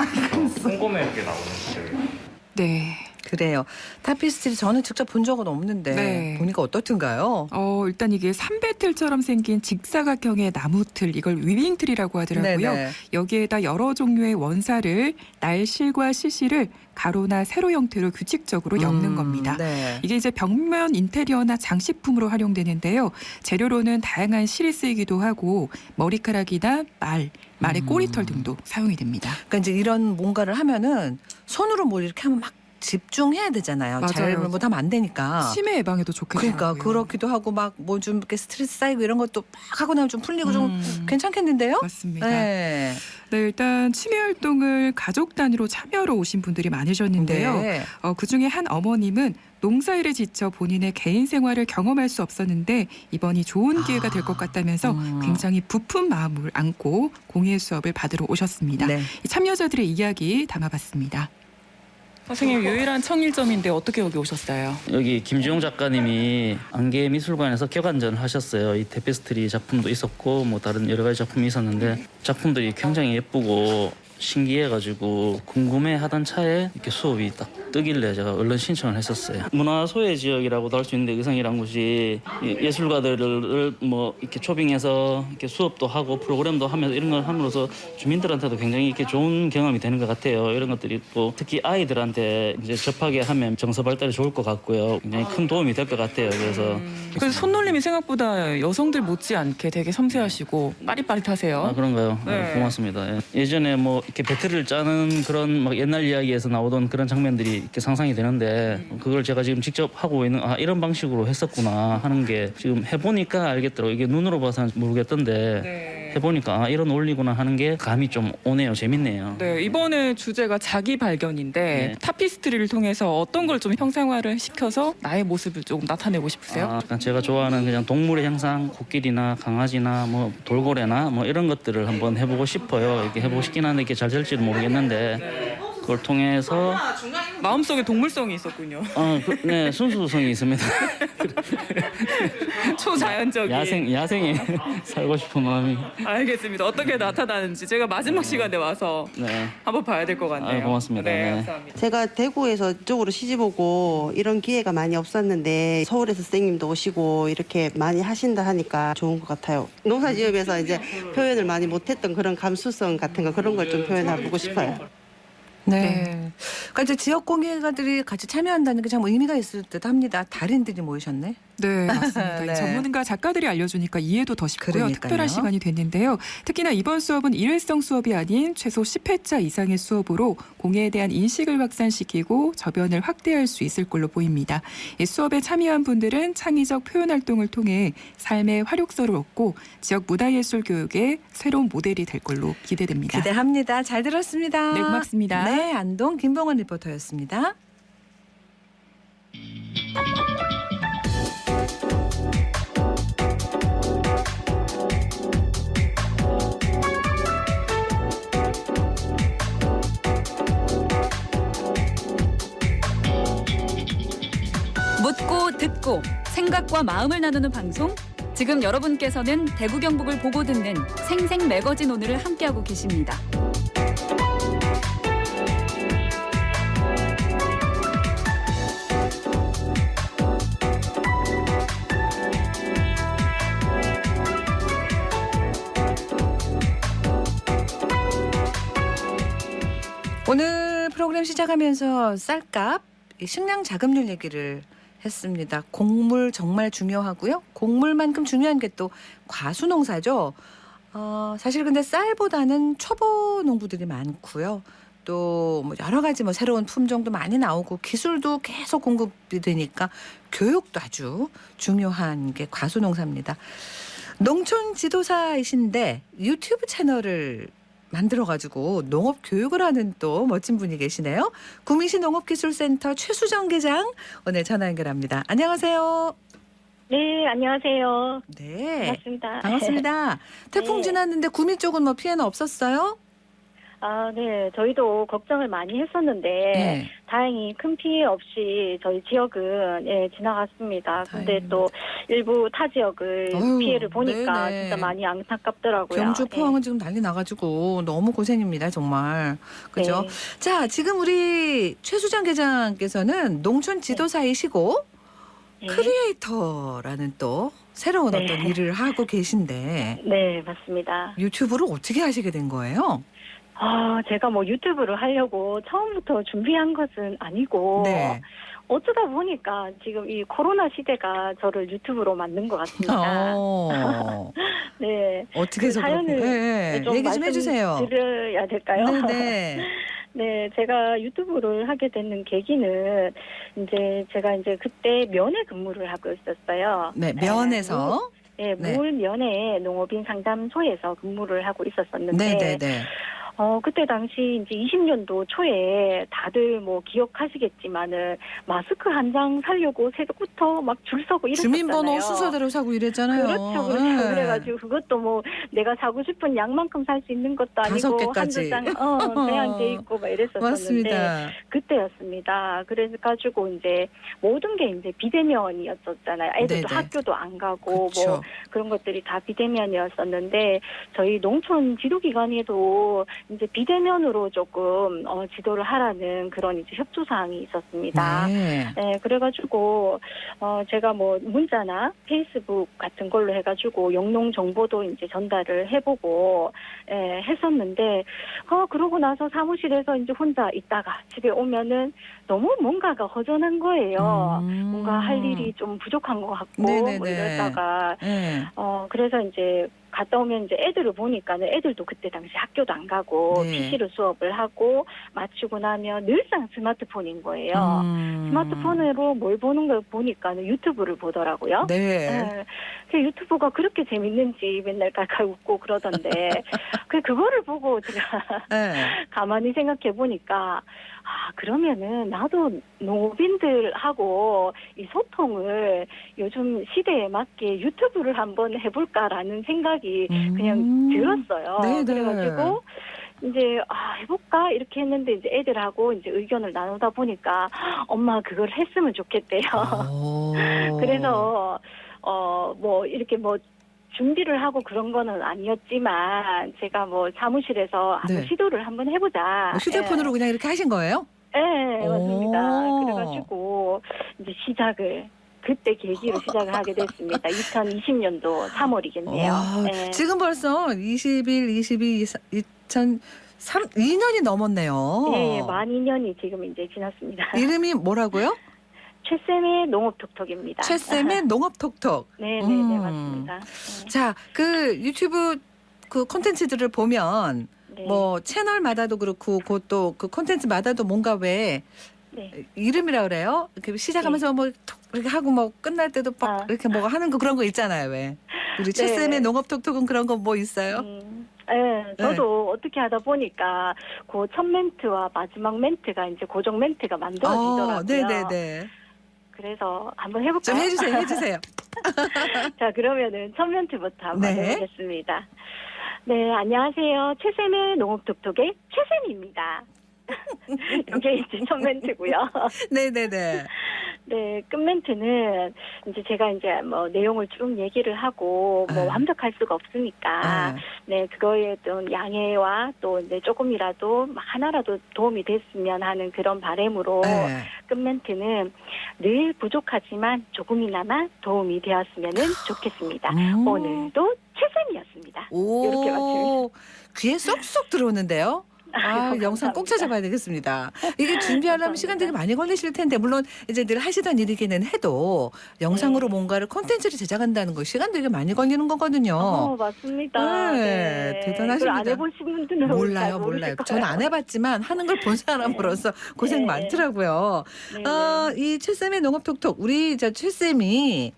꼼꼼하게 나오는 거예요. 네. 그래요. 타피스트리 저는 직접 본 적은 없는데 네. 보니까 어떻든가요? 일단 이게 삼배틀처럼 생긴 직사각형의 나무틀, 이걸 위빙틀이라고 하더라고요. 네네. 여기에다 여러 종류의 원사를 날실과 시실을 가로나 세로 형태로 규칙적으로 엮는 겁니다. 네. 이게 이제 벽면 인테리어나 장식품으로 활용되는데요. 재료로는 다양한 실이 쓰이기도 하고 머리카락이나 말의 꼬리털 등도 사용이 됩니다. 그러니까 이제 이런 뭔가를 하면은 손으로 뭘 이렇게 하면 막 집중해야 되잖아요. 맞아요. 잘못하면 안 되니까. 치매 예방에도 좋겠더라고요. 그러니까 그렇기도 하고 막 뭐 좀 이렇게 스트레스 쌓이고 이런 것도 막 하고 나면 좀 풀리고 좀 괜찮겠는데요? 맞습니다. 네. 네, 일단 치매 활동을 가족 단위로 참여로 오신 분들이 많으셨는데요. 네. 그중에 한 어머님은 농사일에 지쳐 본인의 개인 생활을 경험할 수 없었는데 이번이 좋은 기회가 될 것 같다면서 굉장히 부푼 마음을 안고 공예 수업을 받으러 오셨습니다. 네. 이 참여자들의 이야기 담아봤습니다. 선생님 유일한 청일점인데 어떻게 여기 오셨어요? 여기 김지용 작가님이 안개미술관에서 격안전을 하셨어요. 이 테페스트리 작품도 있었고 뭐 다른 여러 가지 작품이 있었는데 작품들이 굉장히 예쁘고 신기해가지고 궁금해하던 차에 이렇게 수업이 딱 뜨길래 제가 얼른 신청을 했었어요. 문화소외 지역이라고도 할 수 있는데 의성이란 곳이 예술가들을 뭐 이렇게 초빙해서 이렇게 수업도 하고 프로그램도 하면서 이런 걸 함으로써 주민들한테도 굉장히 이렇게 좋은 경험이 되는 것 같아요. 이런 것들이 있고 특히 아이들한테 이제 접하게 하면 정서 발달이 좋을 것 같고요. 굉장히 큰 도움이 될 것 같아요. 그래서 손놀림이 생각보다 여성들 못지않게 되게 섬세하시고 빠릿빠릿하세요. 아 그런가요? 네. 고맙습니다. 예. 예전에 뭐 이렇게 배틀을 짜는 그런 막 옛날 이야기에서 나오던 그런 장면들이 이렇게 상상이 되는데 그걸 제가 지금 직접 하고 있는 이런 방식으로 했었구나 하는 게 지금 해보니까 알겠더라고요. 이게 눈으로 봐서는 모르겠던데 네. 해보니까 이런 원리구나 하는 게 감이 좀 오네요. 재밌네요. 네, 이번에 주제가 자기 발견인데 네. 타피스트리를 통해서 어떤 걸 좀 형상화를 시켜서 나의 모습을 조금 나타내고 싶으세요? 제가 좋아하는 그냥 동물의 형상, 코끼리나 강아지나 뭐 돌고래나 뭐 이런 것들을 한번 해보고 싶어요. 이렇게 해보고 싶긴 한데 이게 잘 될지는 모르겠는데 그걸 통해서 마음속에 동물성이 있었군요. 네, 순수성이 있습니다. 초자연적인. 야생에 살고 싶은 마음이. 알겠습니다. 어떻게 나타나는지 제가 마지막 시간에 와서 네. 한번 봐야 될 것 같네요. 고맙습니다. 네, 네. 감사합니다. 제가 대구에서 이쪽으로 시집 오고 이런 기회가 많이 없었는데 서울에서 선생님도 오시고 이렇게 많이 하신다 하니까 좋은 것 같아요. 농사지읍에서 이제 표현을 많이 못했던 그런 감수성 같은 거 그런 걸 좀 표현해보고 싶어요. 네. 그러니까 이제 지역 공예가들이 같이 참여한다는 게 참 의미가 있을 듯합니다. 달인들이 모이셨네. 네, 맞습니다. 네. 이 전문가 작가들이 알려주니까 이해도 더 쉽고요. 그러니까요. 특별한 시간이 됐는데요. 특히나 이번 수업은 일회성 수업이 아닌 최소 10회차 이상의 수업으로 공예에 대한 인식을 확산시키고 저변을 확대할 수 있을 걸로 보입니다. 이 수업에 참여한 분들은 창의적 표현 활동을 통해 삶의 활력소를 얻고 지역 문화예술 교육의 새로운 모델이 될 걸로 기대됩니다. 기대합니다. 잘 들었습니다. 네, 고맙습니다. 네, 안동 김봉원 리포터였습니다. 묻고 듣고 생각과 마음을 나누는 방송. 지금 여러분께서는 대구 경북을 보고 듣는 생생 매거진 오늘을 함께하고 계십니다. 오늘 프로그램 시작하면서 쌀값, 식량 자급률 얘기를 했습니다. 곡물 정말 중요하고요. 곡물만큼 중요한 게 또 과수농사죠. 사실 근데 쌀보다는 초보 농부들이 많고요. 또 뭐 여러 가지 뭐 새로운 품종도 많이 나오고 기술도 계속 공급이 되니까 교육도 아주 중요한 게 과수농사입니다. 농촌 지도사이신데 유튜브 채널을 만들어가지고 농업 교육을 하는 또 멋진 분이 계시네요. 구미시 농업기술센터 최수정 계장 오늘 전화 연결합니다. 안녕하세요. 네, 안녕하세요. 네. 반갑습니다. 반갑습니다. 태풍 네. 지났는데 구미 쪽은 뭐 피해는 없었어요? 아, 네. 저희도 걱정을 많이 했었는데 네. 다행히 큰 피해 없이 저희 지역은 지나갔습니다. 근데 또 일부 타 지역을 어휴, 피해를 보니까 네네. 진짜 많이 안타깝더라고요. 경주 예. 포항은 지금 난리 나가지고 너무 고생입니다 정말. 그죠? 네. 자, 지금 우리 최수정 계장께서는 농촌 지도사이시고 네. 크리에이터라는 또 새로운 네. 어떤 일을 하고 계신데 네, 맞습니다. 유튜브를 어떻게 하시게 된 거예요? 아, 제가 뭐 유튜브를 하려고 처음부터 준비한 것은 아니고 네. 어쩌다 보니까 지금 이 코로나 시대가 저를 유튜브로 만든 것 같습니다. 네. 어떻게 해서 그 사연을 네, 좀 얘기 좀 해주세요. 드려야 될까요? 네네. 네, 제가 유튜브를 하게 되는 계기는 이제 제가 이제 그때 면회 근무를 하고 있었어요. 네, 면에서. 네, 네. 물면회 농업인 상담소에서 근무를 하고 있었었는데 네네네. 그때 당시 이제 20년도 초에 다들 뭐 기억하시겠지만은 마스크 한 장 사려고 새벽부터 막 줄 서고 이랬었잖아요. 주민번호 순서대로 사고 이랬잖아요. 그렇죠. 네. 그래가지고 그것도 뭐 내가 사고 싶은 양만큼 살 수 있는 것도 아니고 5개까지. 한두 장 제한돼 있고 막 이랬었었는데 맞습니다. 그때였습니다. 그래가지고 이제 모든 게 이제 비대면이었었잖아요. 애들도 네네. 학교도 안 가고 그쵸. 뭐 그런 것들이 다 비대면이었었는데 저희 농촌 지도기관에도 이제 비대면으로 조금 지도를 하라는 그런 이제 협조 사항이 있었습니다. 네. 네, 그래가지고 제가 뭐 문자나 페이스북 같은 걸로 해가지고 영농 정보도 이제 전달을 해보고 했었는데 그러고 나서 사무실에서 이제 혼자 있다가 집에 오면은 너무 뭔가가 허전한 거예요. 뭔가 할 일이 좀 부족한 것 같고 네네네. 뭐 이러다가 네. 그래서 이제 갔다 오면 이제 애들을 보니까는 애들도 그때 당시 학교도 안 가고 네. PC로 수업을 하고 마치고 나면 늘상 스마트폰인 거예요. 스마트폰으로 뭘 보는 걸 보니까는 유튜브를 보더라고요. 네. 그 유튜브가 그렇게 재밌는지 맨날 깔깔 웃고 그러던데 그거를 보고 제가 네. 가만히 생각해 보니까 그러면은 나도 농업인들하고 이 소통을 요즘 시대에 맞게 유튜브를 한번 해볼까라는 생각이 그냥 들었어요. 네네. 그래가지고 이제 해볼까 이렇게 했는데 이제 애들하고 이제 의견을 나누다 보니까 엄마 그걸 했으면 좋겠대요. 그래서 뭐 이렇게 뭐 준비를 하고 그런 거는 아니었지만 제가 뭐 사무실에서 한번 네. 시도를 한번 해보자. 휴대폰으로 그냥 이렇게 하신 거예요? 네, 맞습니다. 오. 그래가지고 이제 그때 계기로 시작을 하게 됐습니다. 2020년도 3월이겠네요. 와, 네. 지금 벌써 21, 22, 2년이 넘었네요. 네, 만 2년이 지금 이제 지났습니다. 이름이 뭐라고요? 최쌤의 농업톡톡입니다. 최쌤의 농업톡톡. 네, 맞습니다. 네. 자, 그 유튜브 그 콘텐츠들을 보면 네. 뭐 채널마다도 그렇고 그것도 그 콘텐츠마다도 뭔가 왜 네. 이름이라 그래요? 이렇게 시작하면서 뭐 톡 이렇게 하고 뭐 끝날 때도 막 이렇게 뭐 하는 거 그런 거 있잖아요, 왜? 우리 최쌤의 농업톡톡은 그런 거 뭐 있어요? 네, 저도 어떻게 하다 보니까 그 첫 멘트와 마지막 멘트가 이제 고정 멘트가 만들어지더라고요. 네네네. 그래서 한번 해볼까요? 좀 해주세요. 자, 그러면은 첫 멘트부터 한번 네. 해보겠습니다. 네, 안녕하세요. 최쌤의 농업톡톡의 최쌤입니다. 이게 이제 첫 멘트고요. 네네네. 네, 끝 멘트는 이제 제가 이제 뭐 내용을 쭉 얘기를 하고 뭐 완벽할 수가 없으니까 네, 그거에 좀 양해와 또 이제 조금이라도 하나라도 도움이 됐으면 하는 그런 바람으로 끝 멘트는 늘 부족하지만 조금이나마 도움이 되었으면은 좋겠습니다. 오늘도 최선이었습니다. 이렇게 마칩니다. 귀에 쏙쏙 들어오는데요. 영상 꼭 찾아봐야 되겠습니다. 이게 준비하려면 시간 되게 많이 걸리실 텐데 물론 이제 늘 하시던 일이기는 해도 영상으로 뭔가를 콘텐츠를 제작한다는 거 시간 되게 많이 걸리는 거거든요. 맞습니다. 네. 대단하십니다. 안 해보신 분들은 몰라요. 거예요. 저는 안 해봤지만 하는 걸 본 사람으로서 고생 많더라고요. 이 최쌤의 농업톡톡 우리 최쌤이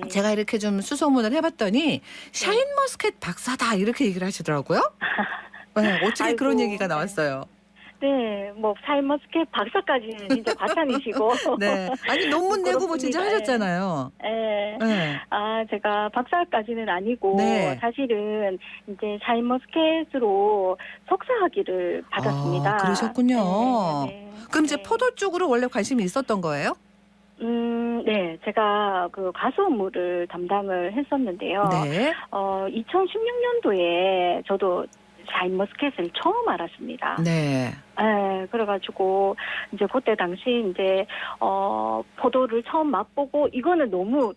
제가 이렇게 좀 수소문을 해봤더니 샤인머스켓 박사다 이렇게 얘기를 하시더라고요. 네, 어떻게 그런 얘기가 나왔어요? 네, 뭐 샤인머스켓 박사까지는 진짜 과찬이시고. 네. 아니 논문 내고 뭐 진짜 하셨잖아요. 네. 네. 아, 제가 박사까지는 아니고 네. 사실은 이제 샤인머스켓으로 석사학위를 받았습니다. 아, 그러셨군요. 네. 그럼 이제 포도 쪽으로 원래 관심이 있었던 거예요? 네, 제가 그 가수 업무를 담당을 했었는데요. 네. 2016년도에 저도 샤인머스켓을 처음 알았습니다. 네. 네, 그래가지고 이제 그때 당시 이제 포도를 처음 맛보고 이거는 너무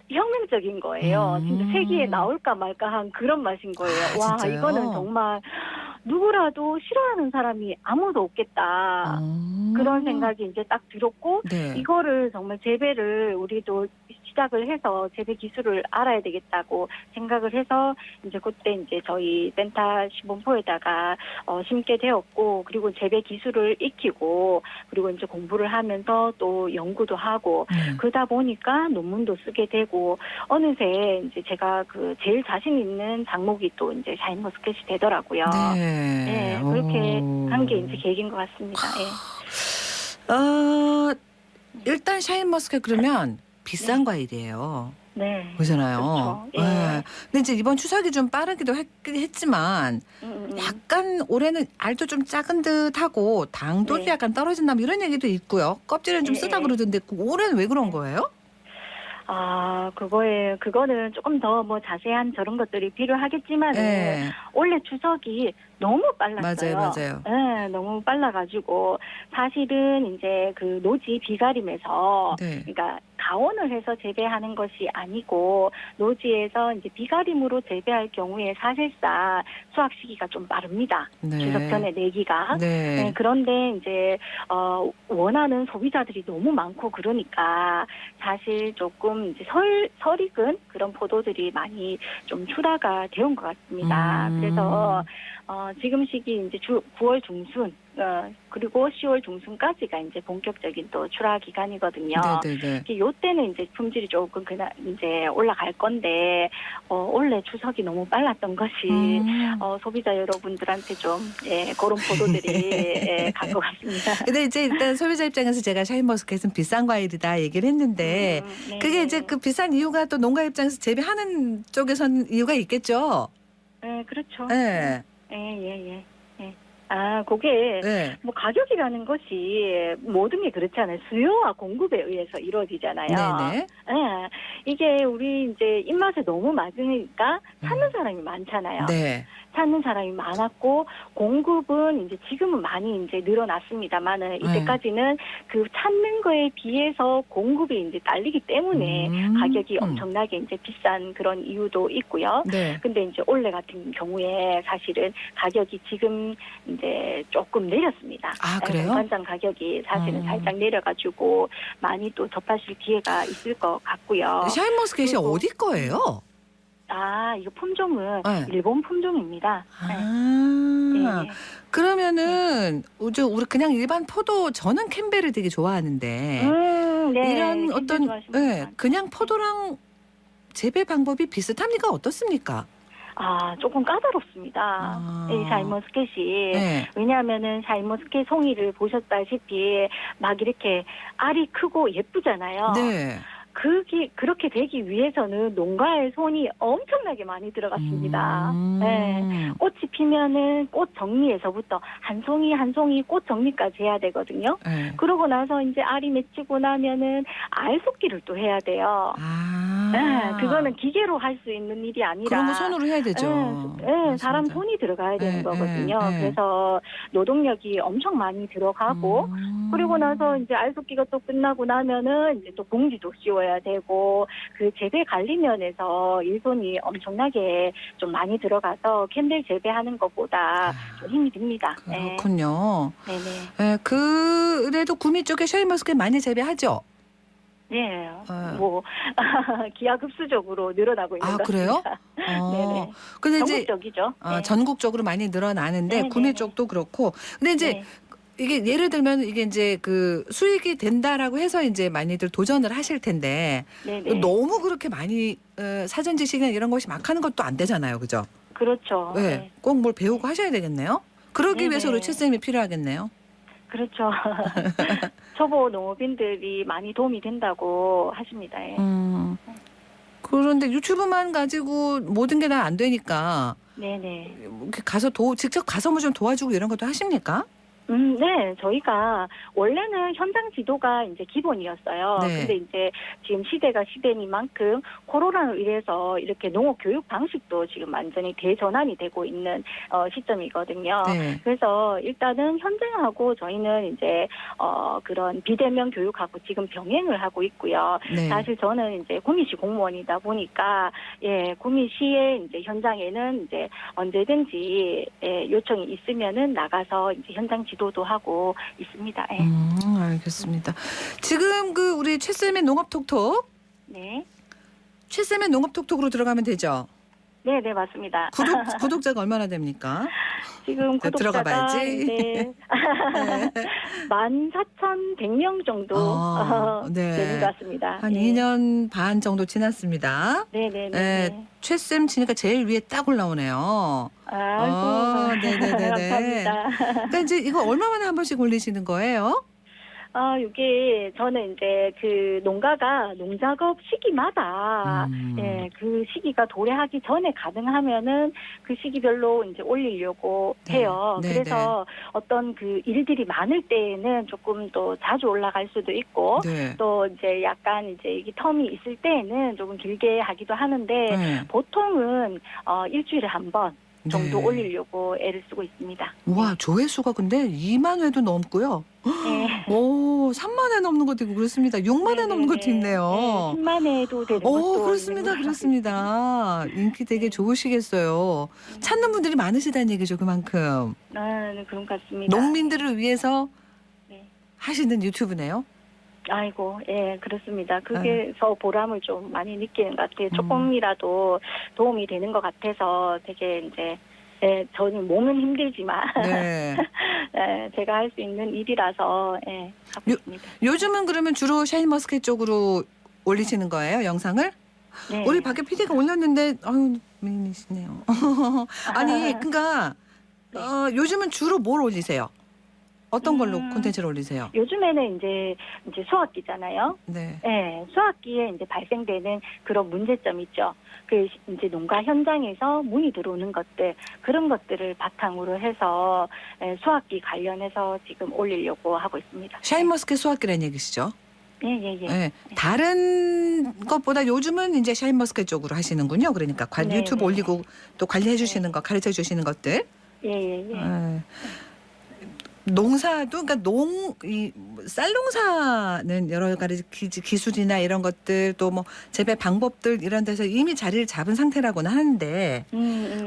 혁명적인 거예요. 진짜 세계에 나올까 말까 한 그런 맛인 거예요. 아, 와, 진짜요? 이거는 정말 누구라도 싫어하는 사람이 아무도 없겠다. 그런 생각이 이제 딱 들었고 네. 이거를 정말 재배를 우리도 시작을 해서 재배 기술을 알아야 되겠다고 생각을 해서 이제 그때 이제 저희 펜타 시범포에다가 심게 되었고 그리고 재배 기술을 익히고 그리고 이제 공부를 하면서 또 연구도 하고 그러다 보니까 논문도 쓰게 되고 어느새 이제 제가 그 제일 자신 있는 작목이 또 이제 샤인머스켓이 되더라고요. 네, 그렇게 한 게 이제 계기인 것 같습니다. 예. 일단 샤인머스켓 그러면 비싼 과일이에요. 네. 그렇잖아요. 그렇죠. 예. 네. 근데 이제 이번 추석이 좀 빠르기도 했지만 약간 올해는 알도 좀 작은 듯하고 당도도 네. 약간 떨어진다 뭐 이런 얘기도 있고요. 껍질은 좀 예, 쓰다 예. 그러던데 올해는 왜 그런 거예요? 아, 그거는 조금 더 뭐 자세한 저런 것들이 필요하겠지만 네. 올해 추석이 너무 빨랐어요. 맞아요. 네, 너무 빨라가지고 사실은 이제 그 노지 비가림에서 네. 그러니까 가온을 해서 재배하는 것이 아니고 노지에서 이제 비가림으로 재배할 경우에 사실상 수확 시기가 좀 빠릅니다. 네. 추석 전에 내기가. 네. 네, 그런데 이제 원하는 소비자들이 너무 많고 그러니까 사실 조금 이제 설 익은 그런 포도들이 많이 좀 출하가 되온 것 같습니다. 그래서 지금 시기 이제 9월 중순 그리고 10월 중순까지가 이제 본격적인 또 출하 기간이거든요. 네네네. 요때는 이제 품질이 조금 그날 이제 올라갈 건데 올해 추석이 너무 빨랐던 것이 소비자 여러분들한테 좀 그런 포도들이 간 것 같습니다. 근데 이제 일단 소비자 입장에서 제가 샤인머스켓은 비싼 과일이다 얘기를 했는데 네. 그게 이제 그 비싼 이유가 또 농가 입장에서 재배하는 쪽에선 이유가 있겠죠. 네, 그렇죠. 네. 예. 아, 그게 네. 뭐 가격이라는 것이 모든 게 그렇잖아요. 수요와 공급에 의해서 이루어지잖아요. 네네. 예. 이게 우리 이제 입맛에 너무 맞으니까 찾는 사람이 많잖아요. 네. 찾는 사람이 많았고 공급은 이제 지금은 많이 이제 늘어났습니다만은 이때까지는 그 찾는 거에 비해서 공급이 이제 딸리기 때문에 가격이 엄청나게 이제 비싼 그런 이유도 있고요. 네. 근데 이제 올해 같은 경우에 사실은 가격이 지금 이제 조금 내렸습니다. 아, 그래요? 공판장 가격이 사실은 살짝 내려가지고 많이 또 접하실 기회가 있을 것 같고요. 샤인머스켓이 어디 거예요? 아, 이거 품종은 네. 일본 품종입니다. 아, 네. 그러면은 우리 그냥 일반 포도 저는 캠벨을 되게 좋아하는데 네. 이런 어떤 좋아하시는구나. 그냥 포도랑 재배 방법이 비슷합니까? 어떻습니까? 아, 조금 까다롭습니다. 이 샤인머스켓이. 네. 왜냐하면은 샤인머스켓 송이를 보셨다시피 막 이렇게 알이 크고 예쁘잖아요. 네. 그렇게 되기 위해서는 농가의 손이 엄청나게 많이 들어갔습니다. 네. 꽃이 피면은 꽃 정리에서부터 한 송이 한 송이 꽃 정리까지 해야 되거든요. 네. 그러고 나서 이제 알이 맺히고 나면은 알 쏟기를 또 해야 돼요. 네, 그거는 기계로 할 수 있는 일이 아니라 그런 거 손으로 해야 되죠. 네, 사람 손이 들어가야 되는 거거든요. 그래서 노동력이 엄청 많이 들어가고 그리고 나서 이제 알 쏟기가 또 끝나고 나면은 이제 또 봉지도 씌워야 되고 그 재배 관리 면에서 일손이 엄청나게 좀 많이 들어가서 캔들 재배하는 것보다 좀 힘이 듭니다. 그렇군요. 네네. 네, 그래도 구미 쪽에 샤인머스켓 많이 재배하죠? 네, 뭐 기하급수적으로 늘어나고 있는 것 그래요? 같습니다. 네네. 근데 이제 전국적이죠. 네. 전국적으로 많이 늘어나는데 네, 구미 네, 쪽도 그렇고. 근데 이제 네. 이게 예를 들면 이게 이제 그 수익이 된다라고 해서 이제 많이들 도전을 하실 텐데 네네. 너무 그렇게 많이 사전 지식이나 이런 것이 막 하는 것도 안 되잖아요, 그죠? 그렇죠. 네. 꼭 뭘 배우고 하셔야 되겠네요. 그러기 네네. 위해서 우리 최 쌤이 필요하겠네요. 그렇죠. 초보 농업인들이 많이 도움이 된다고 하십니다. 예. 그런데 유튜브만 가지고 모든 게 다 안 되니까 네네. 이렇게 가서 직접 가서 뭐 좀 도와주고 이런 것도 하십니까? 네, 저희가 원래는 현장 지도가 이제 기본이었어요. 네. 근데 이제 지금 시대가 시대니만큼 코로나로 인해서 이렇게 농업 교육 방식도 지금 완전히 대전환이 되고 있는 시점이거든요. 네. 그래서 일단은 현장하고 저희는 이제 그런 비대면 교육하고 지금 병행을 하고 있고요. 네. 사실 저는 이제 구미시 공무원이다 보니까 구미시의 이제 현장에는 이제 언제든지 요청이 있으면은 나가서 이제 현장 지도도 하고 있습니다. 예. 알겠습니다. 지금 그 우리 최쌤의 농업톡톡, 네. 최쌤의 농업톡톡으로 들어가면 되죠? 네, 맞습니다. 구독자가 얼마나 됩니까? 지금 네, 구독자가 들어가 봐야지. 네. 14,100명 정도 네. 되는 것 같습니다. 한 2년 반 정도 지났습니다. 네네네. 최쌤 치니까 제일 위에 딱 올라오네요. 아이고, 네네네네. 감사합니다. 그러니까 이제 이거 얼마 만에 한 번씩 올리시는 거예요? 이게 저는 이제 그 농가가 농작업 시기마다 그 시기가 도래하기 전에 가능하면은 그 시기별로 이제 올리려고 해요. 네, 그래서 어떤 그 일들이 많을 때에는 조금 또 자주 올라갈 수도 있고 네. 또 이제 약간 이제 이 텀이 있을 때에는 조금 길게 하기도 하는데 네. 보통은 일주일에 한 번 정도 네. 올리려고 애를 쓰고 있습니다. 와, 조회수가 근데 2만 회도 넘고요. 네. 오, 3만 회 넘는 것도 있고 그렇습니다. 6만 회 넘는 것도 있네요. 10만 회도 되는 것도 그렇습니다. 있는 그렇습니다. 인기 되게 좋으시겠어요. 찾는 분들이 많으시다는 얘기죠, 그만큼. 네, 그런 것 같습니다. 농민들을 위해서 네. 하시는 유튜브네요. 아이고, 그렇습니다. 그게서 보람을 좀 많이 느끼는 것 같아요. 조금이라도 도움이 되는 것 같아서 되게 이제, 저는 몸은 힘들지만, 네. 제가 할 수 있는 일이라서, 하고 있습니다. 요즘은 그러면 주로 샤인머스켓 쪽으로 올리시는 거예요, 영상을? 네. 우리 밖에 PD가 올렸는데, 아유, 미인이시네요. 아니, 그러니까, 요즘은 주로 뭘 올리세요? 어떤 걸로 콘텐츠를 올리세요? 요즘에는 이제 수학기잖아요. 네. 수학기에 이제 발생되는 그런 문제점 있죠. 그 이제 농가 현장에서 문이 들어오는 것들, 그런 것들을 바탕으로 해서 수학기 관련해서 지금 올리려고 하고 있습니다. 샤인머스켓 수학기라는 얘기시죠? 예. 다른 것보다 요즘은 이제 샤인머스켓 쪽으로 하시는군요. 그러니까 유튜브 올리고 또 관리해 주시는 거, 가르쳐 주시는 것들. 예. 농사도 그러니까 쌀 농사는 여러 가지 기술이나 이런 것들 또 뭐 재배 방법들 이런 데서 이미 자리를 잡은 상태라고는 하는데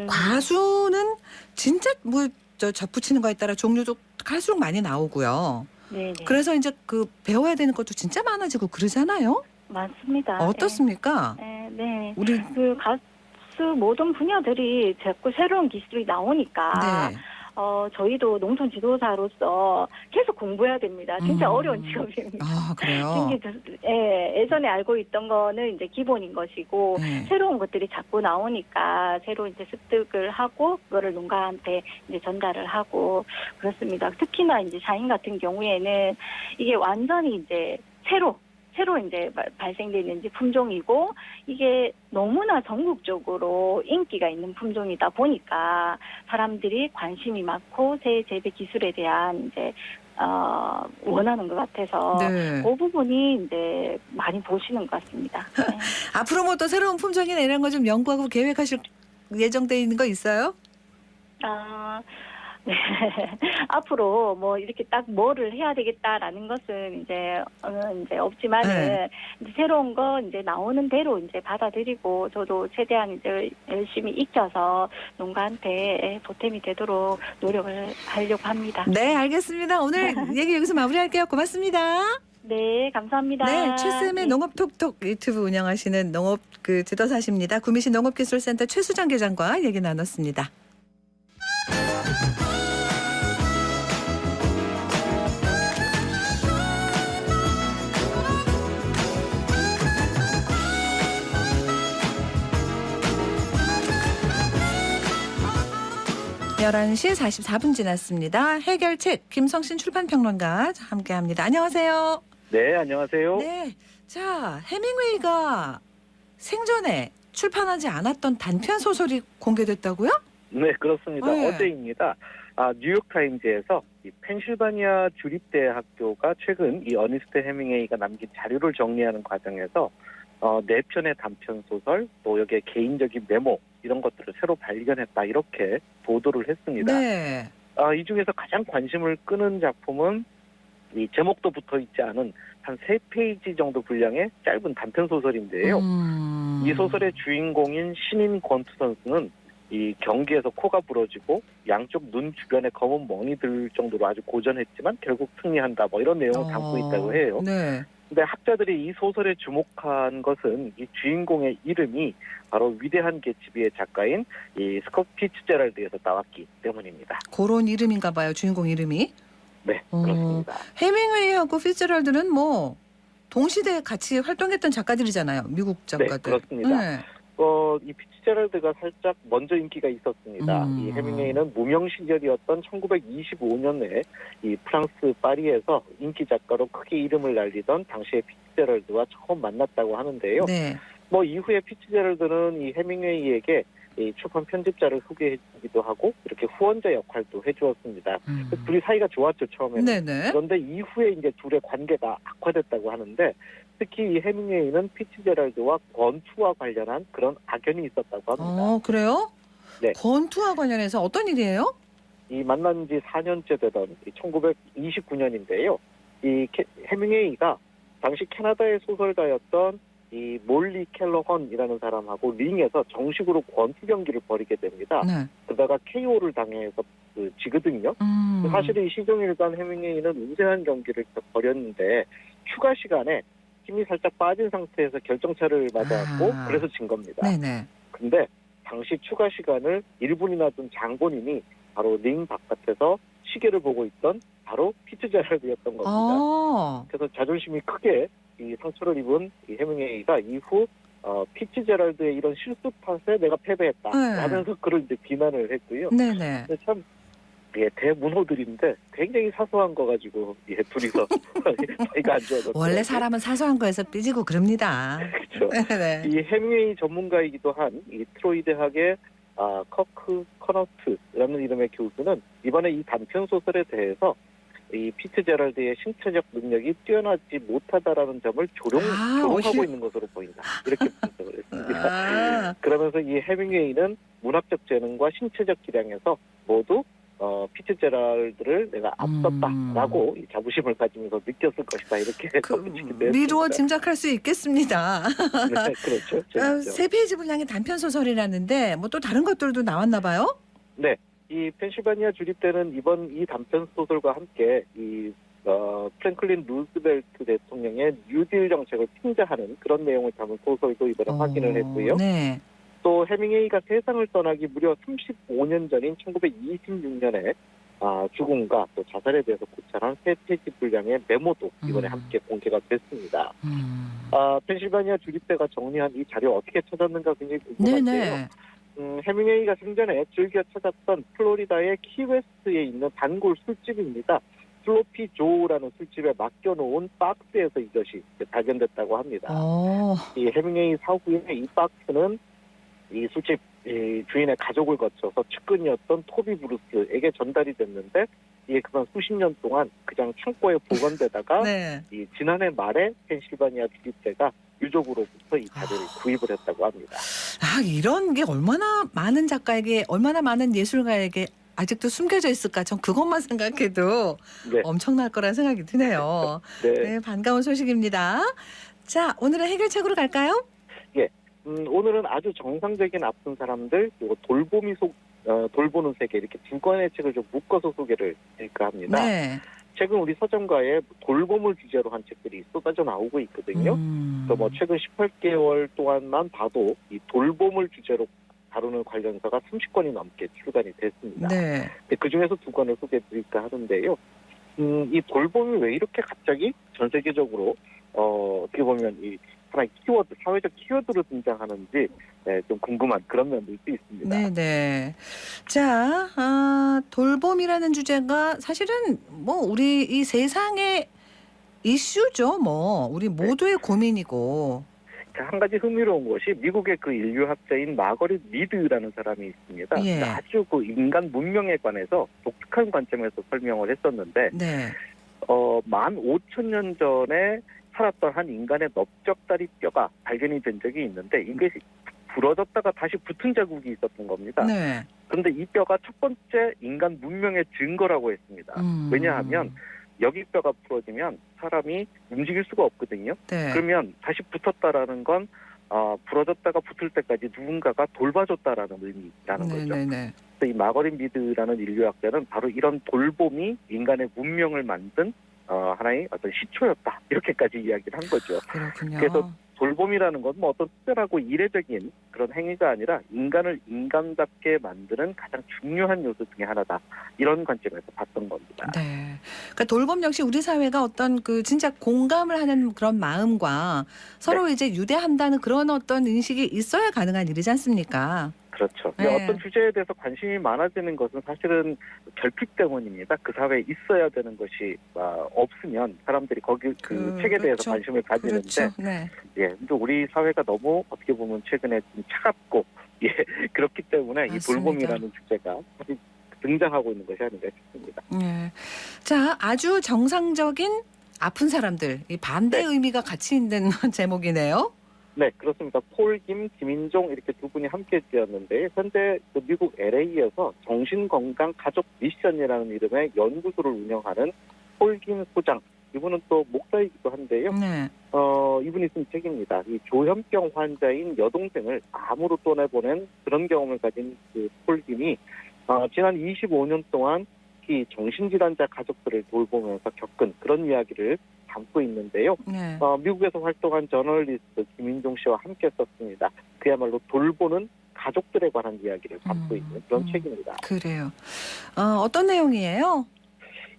과수는 진짜 뭐 접붙이는 거에 따라 종류도 갈수록 많이 나오고요. 네. 그래서 이제 그 배워야 되는 것도 진짜 많아지고 그러잖아요. 맞습니다. 어떻습니까? 네. 우리 그 가수 모든 분야들이 자꾸 새로운 기술이 나오니까. 네. 저희도 농촌 지도사로서 계속 공부해야 됩니다. 진짜 어려운 직업입니다. 아, 그래요? 예전에 알고 있던 거는 이제 기본인 것이고, 새로운 것들이 자꾸 나오니까, 새로 이제 습득을 하고, 그거를 농가한테 이제 전달을 하고, 그렇습니다. 특히나 이제 샤인 같은 경우에는 이게 완전히 이제 새로 이제 발생되는 이제 품종이고 이게 너무나 전국적으로 인기가 있는 품종이다 보니까 사람들이 관심이 많고 새 재배 기술에 대한 이제 원하는 것 같아서 그 부분이 이제 많이 보시는 것 같습니다. 네. 앞으로 뭐 또 새로운 품종이나 이런 거 좀 연구하고 계획하실 예정돼 있는 거 있어요? 네. 앞으로 뭐 이렇게 딱 뭐를 해야 되겠다라는 것은 이제 없지만은 이제 새로운 거 이제 나오는 대로 이제 받아들이고 저도 최대한 이제 열심히 익혀서 농가한테 보탬이 되도록 노력을 하려고 합니다. 네, 알겠습니다. 오늘 얘기 여기서 마무리할게요. 고맙습니다. 네, 감사합니다. 네, 최쌤의 농업톡톡 유튜브 운영하시는 농업 지도사십니다. 구미시 농업기술센터 최수정 계장과 얘기 나눴습니다. 11시 44분 지났습니다. 해결책 김성신 출판평론가 함께합니다. 안녕하세요. 네, 안녕하세요. 네, 자 해밍웨이가 생전에 출판하지 않았던 단편 소설이 공개됐다고요? 네, 그렇습니다. 네. 어제입니다. 뉴욕타임즈에서 이 펜실바니아 주립대학교가 최근 이 어니스트 해밍웨이가 남긴 자료를 정리하는 과정에서 4편의 단편 소설, 또 여기에 개인적인 메모 이런 것들을 새로 발견했다 이렇게 보도를 했습니다. 네. 이 중에서 가장 관심을 끄는 작품은 이 제목도 붙어 있지 않은 한 3페이지 정도 분량의 짧은 단편 소설인데요. 이 소설의 주인공인 신인 권투 선수는 이 경기에서 코가 부러지고 양쪽 눈 주변에 검은 멍이 들 정도로 아주 고전했지만 결국 승리한다 뭐 이런 내용을 담고 있다고 해요. 네. 근데 학자들이 이 소설에 주목한 것은 이 주인공의 이름이 바로 위대한 개츠비의 작가인 이 스콧 피츠제럴드에서 나왔기 때문입니다. 그런 이름인가 봐요. 주인공 이름이. 네, 그렇습니다. 해밍웨이하고 피츠제럴드는 뭐 동시대에 같이 활동했던 작가들이잖아요. 미국 작가들. 네, 그렇습니다. 이 피츠제럴드가 살짝 먼저 인기가 있었습니다. 이 해밍웨이는 무명 시절이었던 1925년에 이 프랑스 파리에서 인기 작가로 크게 이름을 날리던 당시의 피츠제럴드와 처음 만났다고 하는데요. 네. 뭐 이후에 피츠제럴드는 이 해밍웨이에게 이 출판 편집자를 소개해주기도 하고 이렇게 후원자 역할도 해주었습니다. 둘이 사이가 좋았죠 처음에는. 네네. 그런데 이후에 이제 둘의 관계가 악화됐다고 하는데 특히 이 해밍웨이는 피츠제럴드와 권투와 관련한 그런 악연이 있었다고 합니다. 그래요? 네. 권투와 관련해서 어떤 일이에요? 이 만난 지 4년째 되던 1929년인데요. 이 해밍웨이가 당시 캐나다의 소설가였던 이 몰리 켈러헌이라는 사람하고 링에서 정식으로 권투 경기를 벌이게 됩니다. 네. 그러다가 KO를 당해서 지거든요. 사실은 이 시종일관 해밍웨이는 우세한 경기를 벌였는데 추가 시간에 힘이 살짝 빠진 상태에서 결정차를 맞았고 그래서 진 겁니다. 네네. 근데 당시 추가 시간을 1분이나 둔 장본인이 바로 링 바깥에서 시계를 보고 있던 바로 피츠제럴드였던 겁니다. 그래서 자존심이 크게 이 상처를 입은 이 해밍웨이가 이후 피츠제럴드의 이런 실수 탓에 내가 패배했다 하면서 그걸 이제 비난을 했고요. 네네. 근데 참 대문호들인데 굉장히 사소한 거 가지고 둘이서 사이가 안 좋아졌어요. 원래 사람은 사소한 거에서 삐지고 그럽니다. 그렇죠. 네네. 이 해밍웨이 전문가이기도 한 이 트로이 대학의 커크 커너트라는 이름의 교수는 이번에 이 단편 소설에 대해서 이 피츠제럴드의 신체적 능력이 뛰어나지 못하다라는 점을 조롱하고 있는 것으로 보인다. 이렇게 분석을 했습니다. 그러면서 이 해밍웨이는 문학적 재능과 신체적 기량에서 모두 피츠제럴드를 내가 앞섰다라고 이 자부심을 가지면서 느꼈을 것이다. 이렇게 미루어 짐작할 수 있겠습니다. 네, 그렇죠. 3페이지 분량의 단편 소설이라는데 뭐 또 다른 것들도 나왔나 봐요? 네. 이 펜실바니아 주립대는 이번 이 단편 소설과 함께 이 프랭클린 루즈벨트 대통령의 뉴딜 정책을 풍자하는 그런 내용을 담은 소설도 이번에 확인을 했고요. 네. 또 해밍웨이가 세상을 떠나기 무려 35년 전인 1926년에 죽음과 또 자살에 대해서 고찰한 3페이지 분량의 메모도 이번에 함께 공개가 됐습니다. 펜실바니아 주립대가 정리한 이 자료 어떻게 찾았는가 굉장히 궁금한데요. 해밍웨이가 생전에 즐겨 찾았던 플로리다의 키웨스트에 있는 단골 술집입니다. 슬로피 조라는 술집에 맡겨놓은 박스에서 이것이 발견됐다고 합니다. 이 해밍웨이 사후에 이 박스는 이 술집 주인의 가족을 거쳐서 측근이었던 토비 브루스에게 전달이 됐는데 이게 그만 수십 년 동안 그냥 창고에 보관되다가 이 지난해 말에 펜실바니아 주립대가 유족으로부터 이 자료를 구입을 했다고 합니다. 이런 게 얼마나 많은 작가에게, 얼마나 많은 예술가에게 아직도 숨겨져 있을까? 전 그것만 생각해도 엄청날 거란 생각이 드네요. 네, 반가운 소식입니다. 자, 오늘의 해결책으로 갈까요? 예, 오늘은 아주 정상적인 아픈 사람들 그리고 돌보는 세계 이렇게 두 권의 책을 좀 묶어서 소개를 드릴까 합니다. 네. 최근 우리 서점가에 돌봄을 주제로 한 책들이 쏟아져 나오고 있거든요. 그래서 뭐 최근 18개월 동안만 봐도 이 돌봄을 주제로 다루는 관련서가 30권이 넘게 출간이 됐습니다. 네. 그 중에서 2권을 소개해드릴까 하는데요. 이 돌봄이 왜 이렇게 갑자기 전 세계적으로 어떻게 보면 이 하나의 키워드, 사회적 키워드로 등장하는지 좀 궁금한 그런 면도 있습니다. 네네. 자, 돌봄이라는 주제가 사실은 뭐 우리 이 세상의 이슈죠. 뭐 우리 모두의 고민이고. 한 가지 흥미로운 것이 미국의 그 인류학자인 마거릿 미드라는 사람이 있습니다. 예. 아주 그 인간 문명에 관해서 독특한 관점에서 설명을 했었는데 네. 15,000년 전에 살았던 한 인간의 넓적다리 뼈가 발견이 된 적이 있는데 이게 부러졌다가 다시 붙은 자국이 있었던 겁니다. 네. 그런데 이 뼈가 첫 번째 인간 문명의 증거라고 했습니다. 왜냐하면 여기 뼈가 부러지면 사람이 움직일 수가 없거든요. 네. 그러면 다시 붙었다라는 건 부러졌다가 붙을 때까지 누군가가 돌봐줬다라는 의미라는 거죠. 네네네. 이 마거릿 미드라는 인류학자는 바로 이런 돌봄이 인간의 문명을 만든 하나의 어떤 시초였다. 이렇게까지 이야기를 한 거죠. 그렇군요. 그래서 돌봄이라는 건 뭐 어떤 특별하고 이례적인 그런 행위가 아니라 인간을 인간답게 만드는 가장 중요한 요소 중에 하나다. 이런 관점에서 봤던 겁니다. 네. 그러니까 돌봄 역시 우리 사회가 어떤 그 진짜 공감을 하는 그런 마음과 서로 이제 유대한다는 그런 어떤 인식이 있어야 가능한 일이지 않습니까? 그렇죠. 네. 어떤 주제에 대해서 관심이 많아지는 것은 사실은 결핍 때문입니다. 그 사회에 있어야 되는 것이 없으면 사람들이 거기 그 책에 대해서 관심을 가지는데, 그렇죠. 네. 예, 근데 우리 사회가 너무 어떻게 보면 최근에 좀 차갑고, 예, 그렇기 때문에 맞습니다. 이 돌봄이라는 주제가 사실 등장하고 있는 것이 아닌가 싶습니다. 네. 자, 아주 정상적인 아픈 사람들, 이 반대 의미가 같이 있는 제목이네요. 네, 그렇습니다. 폴 김, 김인종 이렇게 두 분이 함께 지었는데 현재 그 미국 LA에서 정신건강 가족 미션이라는 이름의 연구소를 운영하는 폴 김 소장. 이분은 또 목사이기도 한데요. 네. 이분이 쓴 책입니다. 이 조현병 환자인 여동생을 암으로 떠내보낸 그런 경험을 가진 그 폴 김이 지난 25년 동안 이 정신질환자 가족들을 돌보면서 겪은 그런 이야기를 담고 있는데요. 네. 미국에서 활동한 저널리스트 김인종 씨와 함께 썼습니다. 그야말로 돌보는 가족들에 관한 이야기를 담고 있는 그런 책입니다. 그래요. 어떤 내용이에요?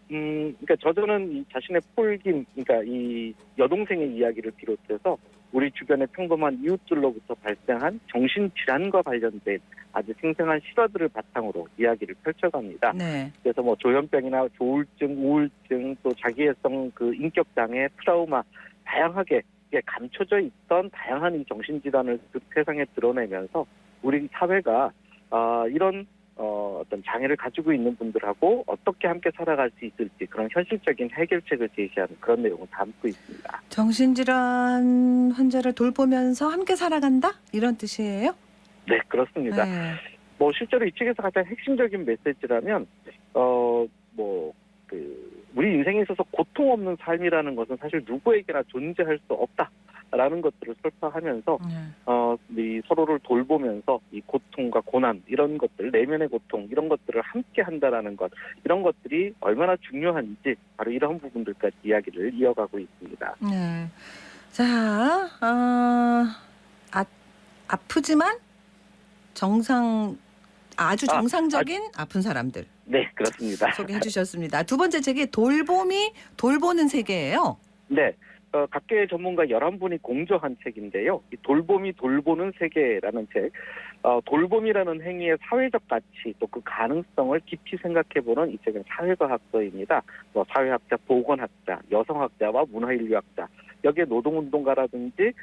그러니까 저자는 이 자신의 폴김, 그러니까 이 여동생의 이야기를 비롯해서 우리 주변의 평범한 이웃들로부터 발생한 정신질환과 관련된 아주 생생한 실화들을 바탕으로 이야기를 펼쳐갑니다. 네. 그래서 뭐 조현병이나 조울증, 우울증, 또 자기애성 그 인격장애, 트라우마 다양하게 이게 감춰져 있던 다양한 이 정신질환을 세상에 드러내면서 우리 사회가 이런 어떤 장애를 가지고 있는 분들하고 어떻게 함께 살아갈 수 있을지 그런 현실적인 해결책을 제시하는 그런 내용을 담고 있습니다. 정신질환 환자를 돌보면서 함께 살아간다? 이런 뜻이에요? 네, 그렇습니다. 네. 뭐 실제로 이 책에서 가장 핵심적인 메시지라면 우리 인생에 있어서 고통 없는 삶이라는 것은 사실 누구에게나 존재할 수 없다라는 것들을 설파하면서 이 서로를 돌보면서 이 고통과 고난 이런 것들, 내면의 고통 이런 것들을 함께 한다라는 것 이런 것들이 얼마나 중요한지 바로 이런 부분들까지 이야기를 이어가고 있습니다. 네. 자, 아프지만 아주 정상적인 아픈 사람들. 네, 그렇습니다. 소개해 주셨습니다. 두 번째 책이 돌봄이 돌보는 세계예요. 네. 각계의 전문가 11분이 공저한 책인데요. 이 돌봄이 돌보는 세계라는 책. 돌봄이라는 행위의 사회적 가치 또 그 가능성을 깊이 생각해보는 이 책은 사회과학서입니다. 사회학자, 보건학자, 여성학자와 문화인류학자 여기에 노동운동가라든지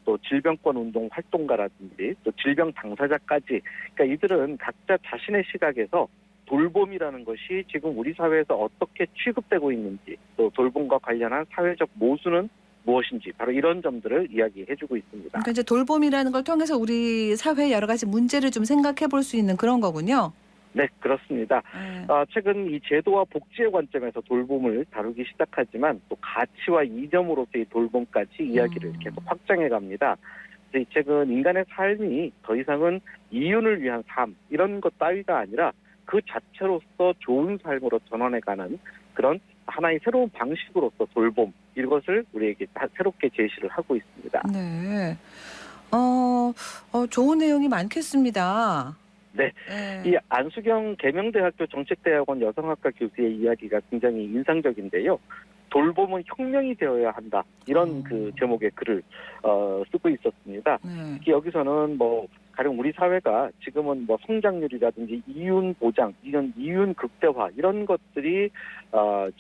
또 질병권운동 활동가라든지 또 질병 당사자까지 그러니까 이들은 각자 자신의 시각에서 돌봄이라는 것이 지금 우리 사회에서 어떻게 취급되고 있는지 또 돌봄과 관련한 사회적 모순은 무엇인지 바로 이런 점들을 이야기해주고 있습니다. 그러니까 이제 돌봄이라는 걸 통해서 우리 사회의 여러 가지 문제를 좀 생각해 볼 수 있는 그런 거군요. 네, 그렇습니다. 최근 이 제도와 복지의 관점에서 돌봄을 다루기 시작하지만 또 가치와 이념으로서의 돌봄까지 이야기를 계속 확장해 갑니다. 이 책은 인간의 삶이 더 이상은 이윤을 위한 삶 이런 것 따위가 아니라 그 자체로서 좋은 삶으로 전환해가는 그런 하나의 새로운 방식으로서 돌봄 이것을 우리에게 새롭게 제시를 하고 있습니다. 네, 좋은 내용이 많겠습니다. 네, 이 안수경 계명대학교 정책대학원 여성학과 교수의 이야기가 굉장히 인상적인데요. 돌봄은 혁명이 되어야 한다. 이런 그 제목의 글을 쓰고 있었습니다. 특히 여기서는 뭐 가령 우리 사회가 지금은 뭐 성장률이라든지 이윤 보장, 이윤 극대화 이런 것들이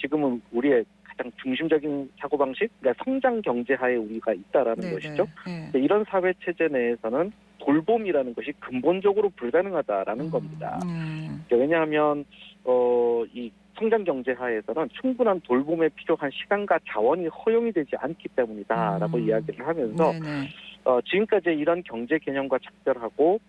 지금은 우리의 가장 중심적인 사고방식, 그러니까 성장 경제하에 우리가 있다라는 것이죠. 이런 사회 체제 내에서는 돌봄이라는 것이 근본적으로 불가능하다라는 겁니다. 왜냐하면 이 성장 경제하에서는 충분한 돌봄에 필요한 시간과 자원이 허용이 되지 않기 때문이다라고 이야기를 하면서 지금까지 이런 경제 개념과 작별하고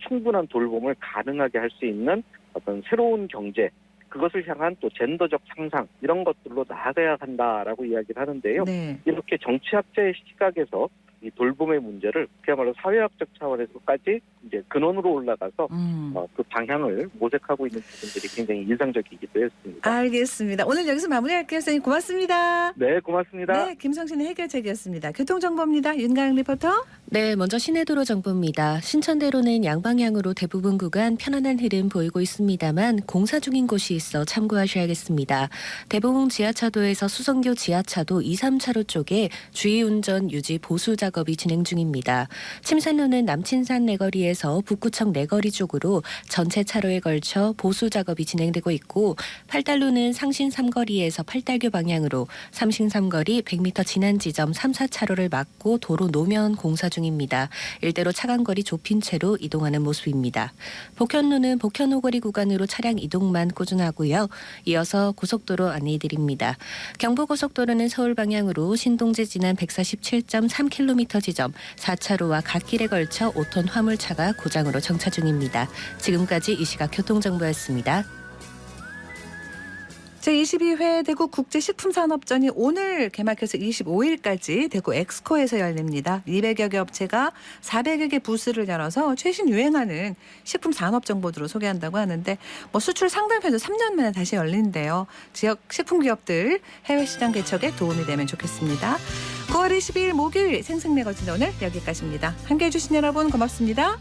충분한 돌봄을 가능하게 할 수 있는 어떤 새로운 경제, 그것을 향한 또 젠더적 상상 이런 것들로 나아가야 한다라고 이야기를 하는데요. 이렇게 정치학자의 시각에서 이 돌봄의 문제를 그야말로 사회학적 차원에서까지 이제 근원으로 올라가서 그 방향을 모색하고 있는 부분들이 굉장히 인상적이기도 했습니다. 알겠습니다. 오늘 여기서 마무리할게요. 선생님 고맙습니다. 네, 고맙습니다. 네, 김성신의 해결책이었습니다. 교통정보입니다. 윤가영 리포터. 네, 먼저 시내도로 정보입니다. 신천대로는 양방향으로 대부분 구간 편안한 흐름 보이고 있습니다만 공사 중인 곳이 있어 참고하셔야겠습니다. 대봉 지하차도에서 수성교 지하차도 2, 3차로 쪽에 주의운전 유지 보수 작업이 진행 중입니다. 침산로는 남친산 내거리에서 북구청 내거리 쪽으로 전체 차로에 걸쳐 보수 작업이 진행되고 있고 팔달로는 상신 3거리에서 팔달교 방향으로 삼신 3거리 100m 지난 지점 3, 4차로를 막고 도로 노면 공사 중입니다. 일대로 차간거리 좁힌 채로 이동하는 모습입니다. 복현로는 복현오거리 구간으로 차량 이동만 꾸준하고요. 이어서 고속도로 안내해드립니다. 경부고속도로는 서울 방향으로 신동제 지난 147.3km 지점 4차로와 갓길에 걸쳐 5톤 화물차가 고장으로 정차 중입니다. 지금까지 이 시각 교통정보였습니다. 제22회 대구 국제식품산업전이 오늘 개막해서 25일까지 대구 엑스코에서 열립니다. 200여 개 업체가 400여 개 부스를 열어서 최신 유행하는 식품 산업 정보들을 소개한다고 하는데 뭐 수출 상담회도 3년 만에 다시 열린대요. 지역 식품 기업들 해외 시장 개척에 도움이 되면 좋겠습니다. 9월 22일 목요일 생생매거진 오늘 여기까지입니다. 함께해 주신 여러분 고맙습니다.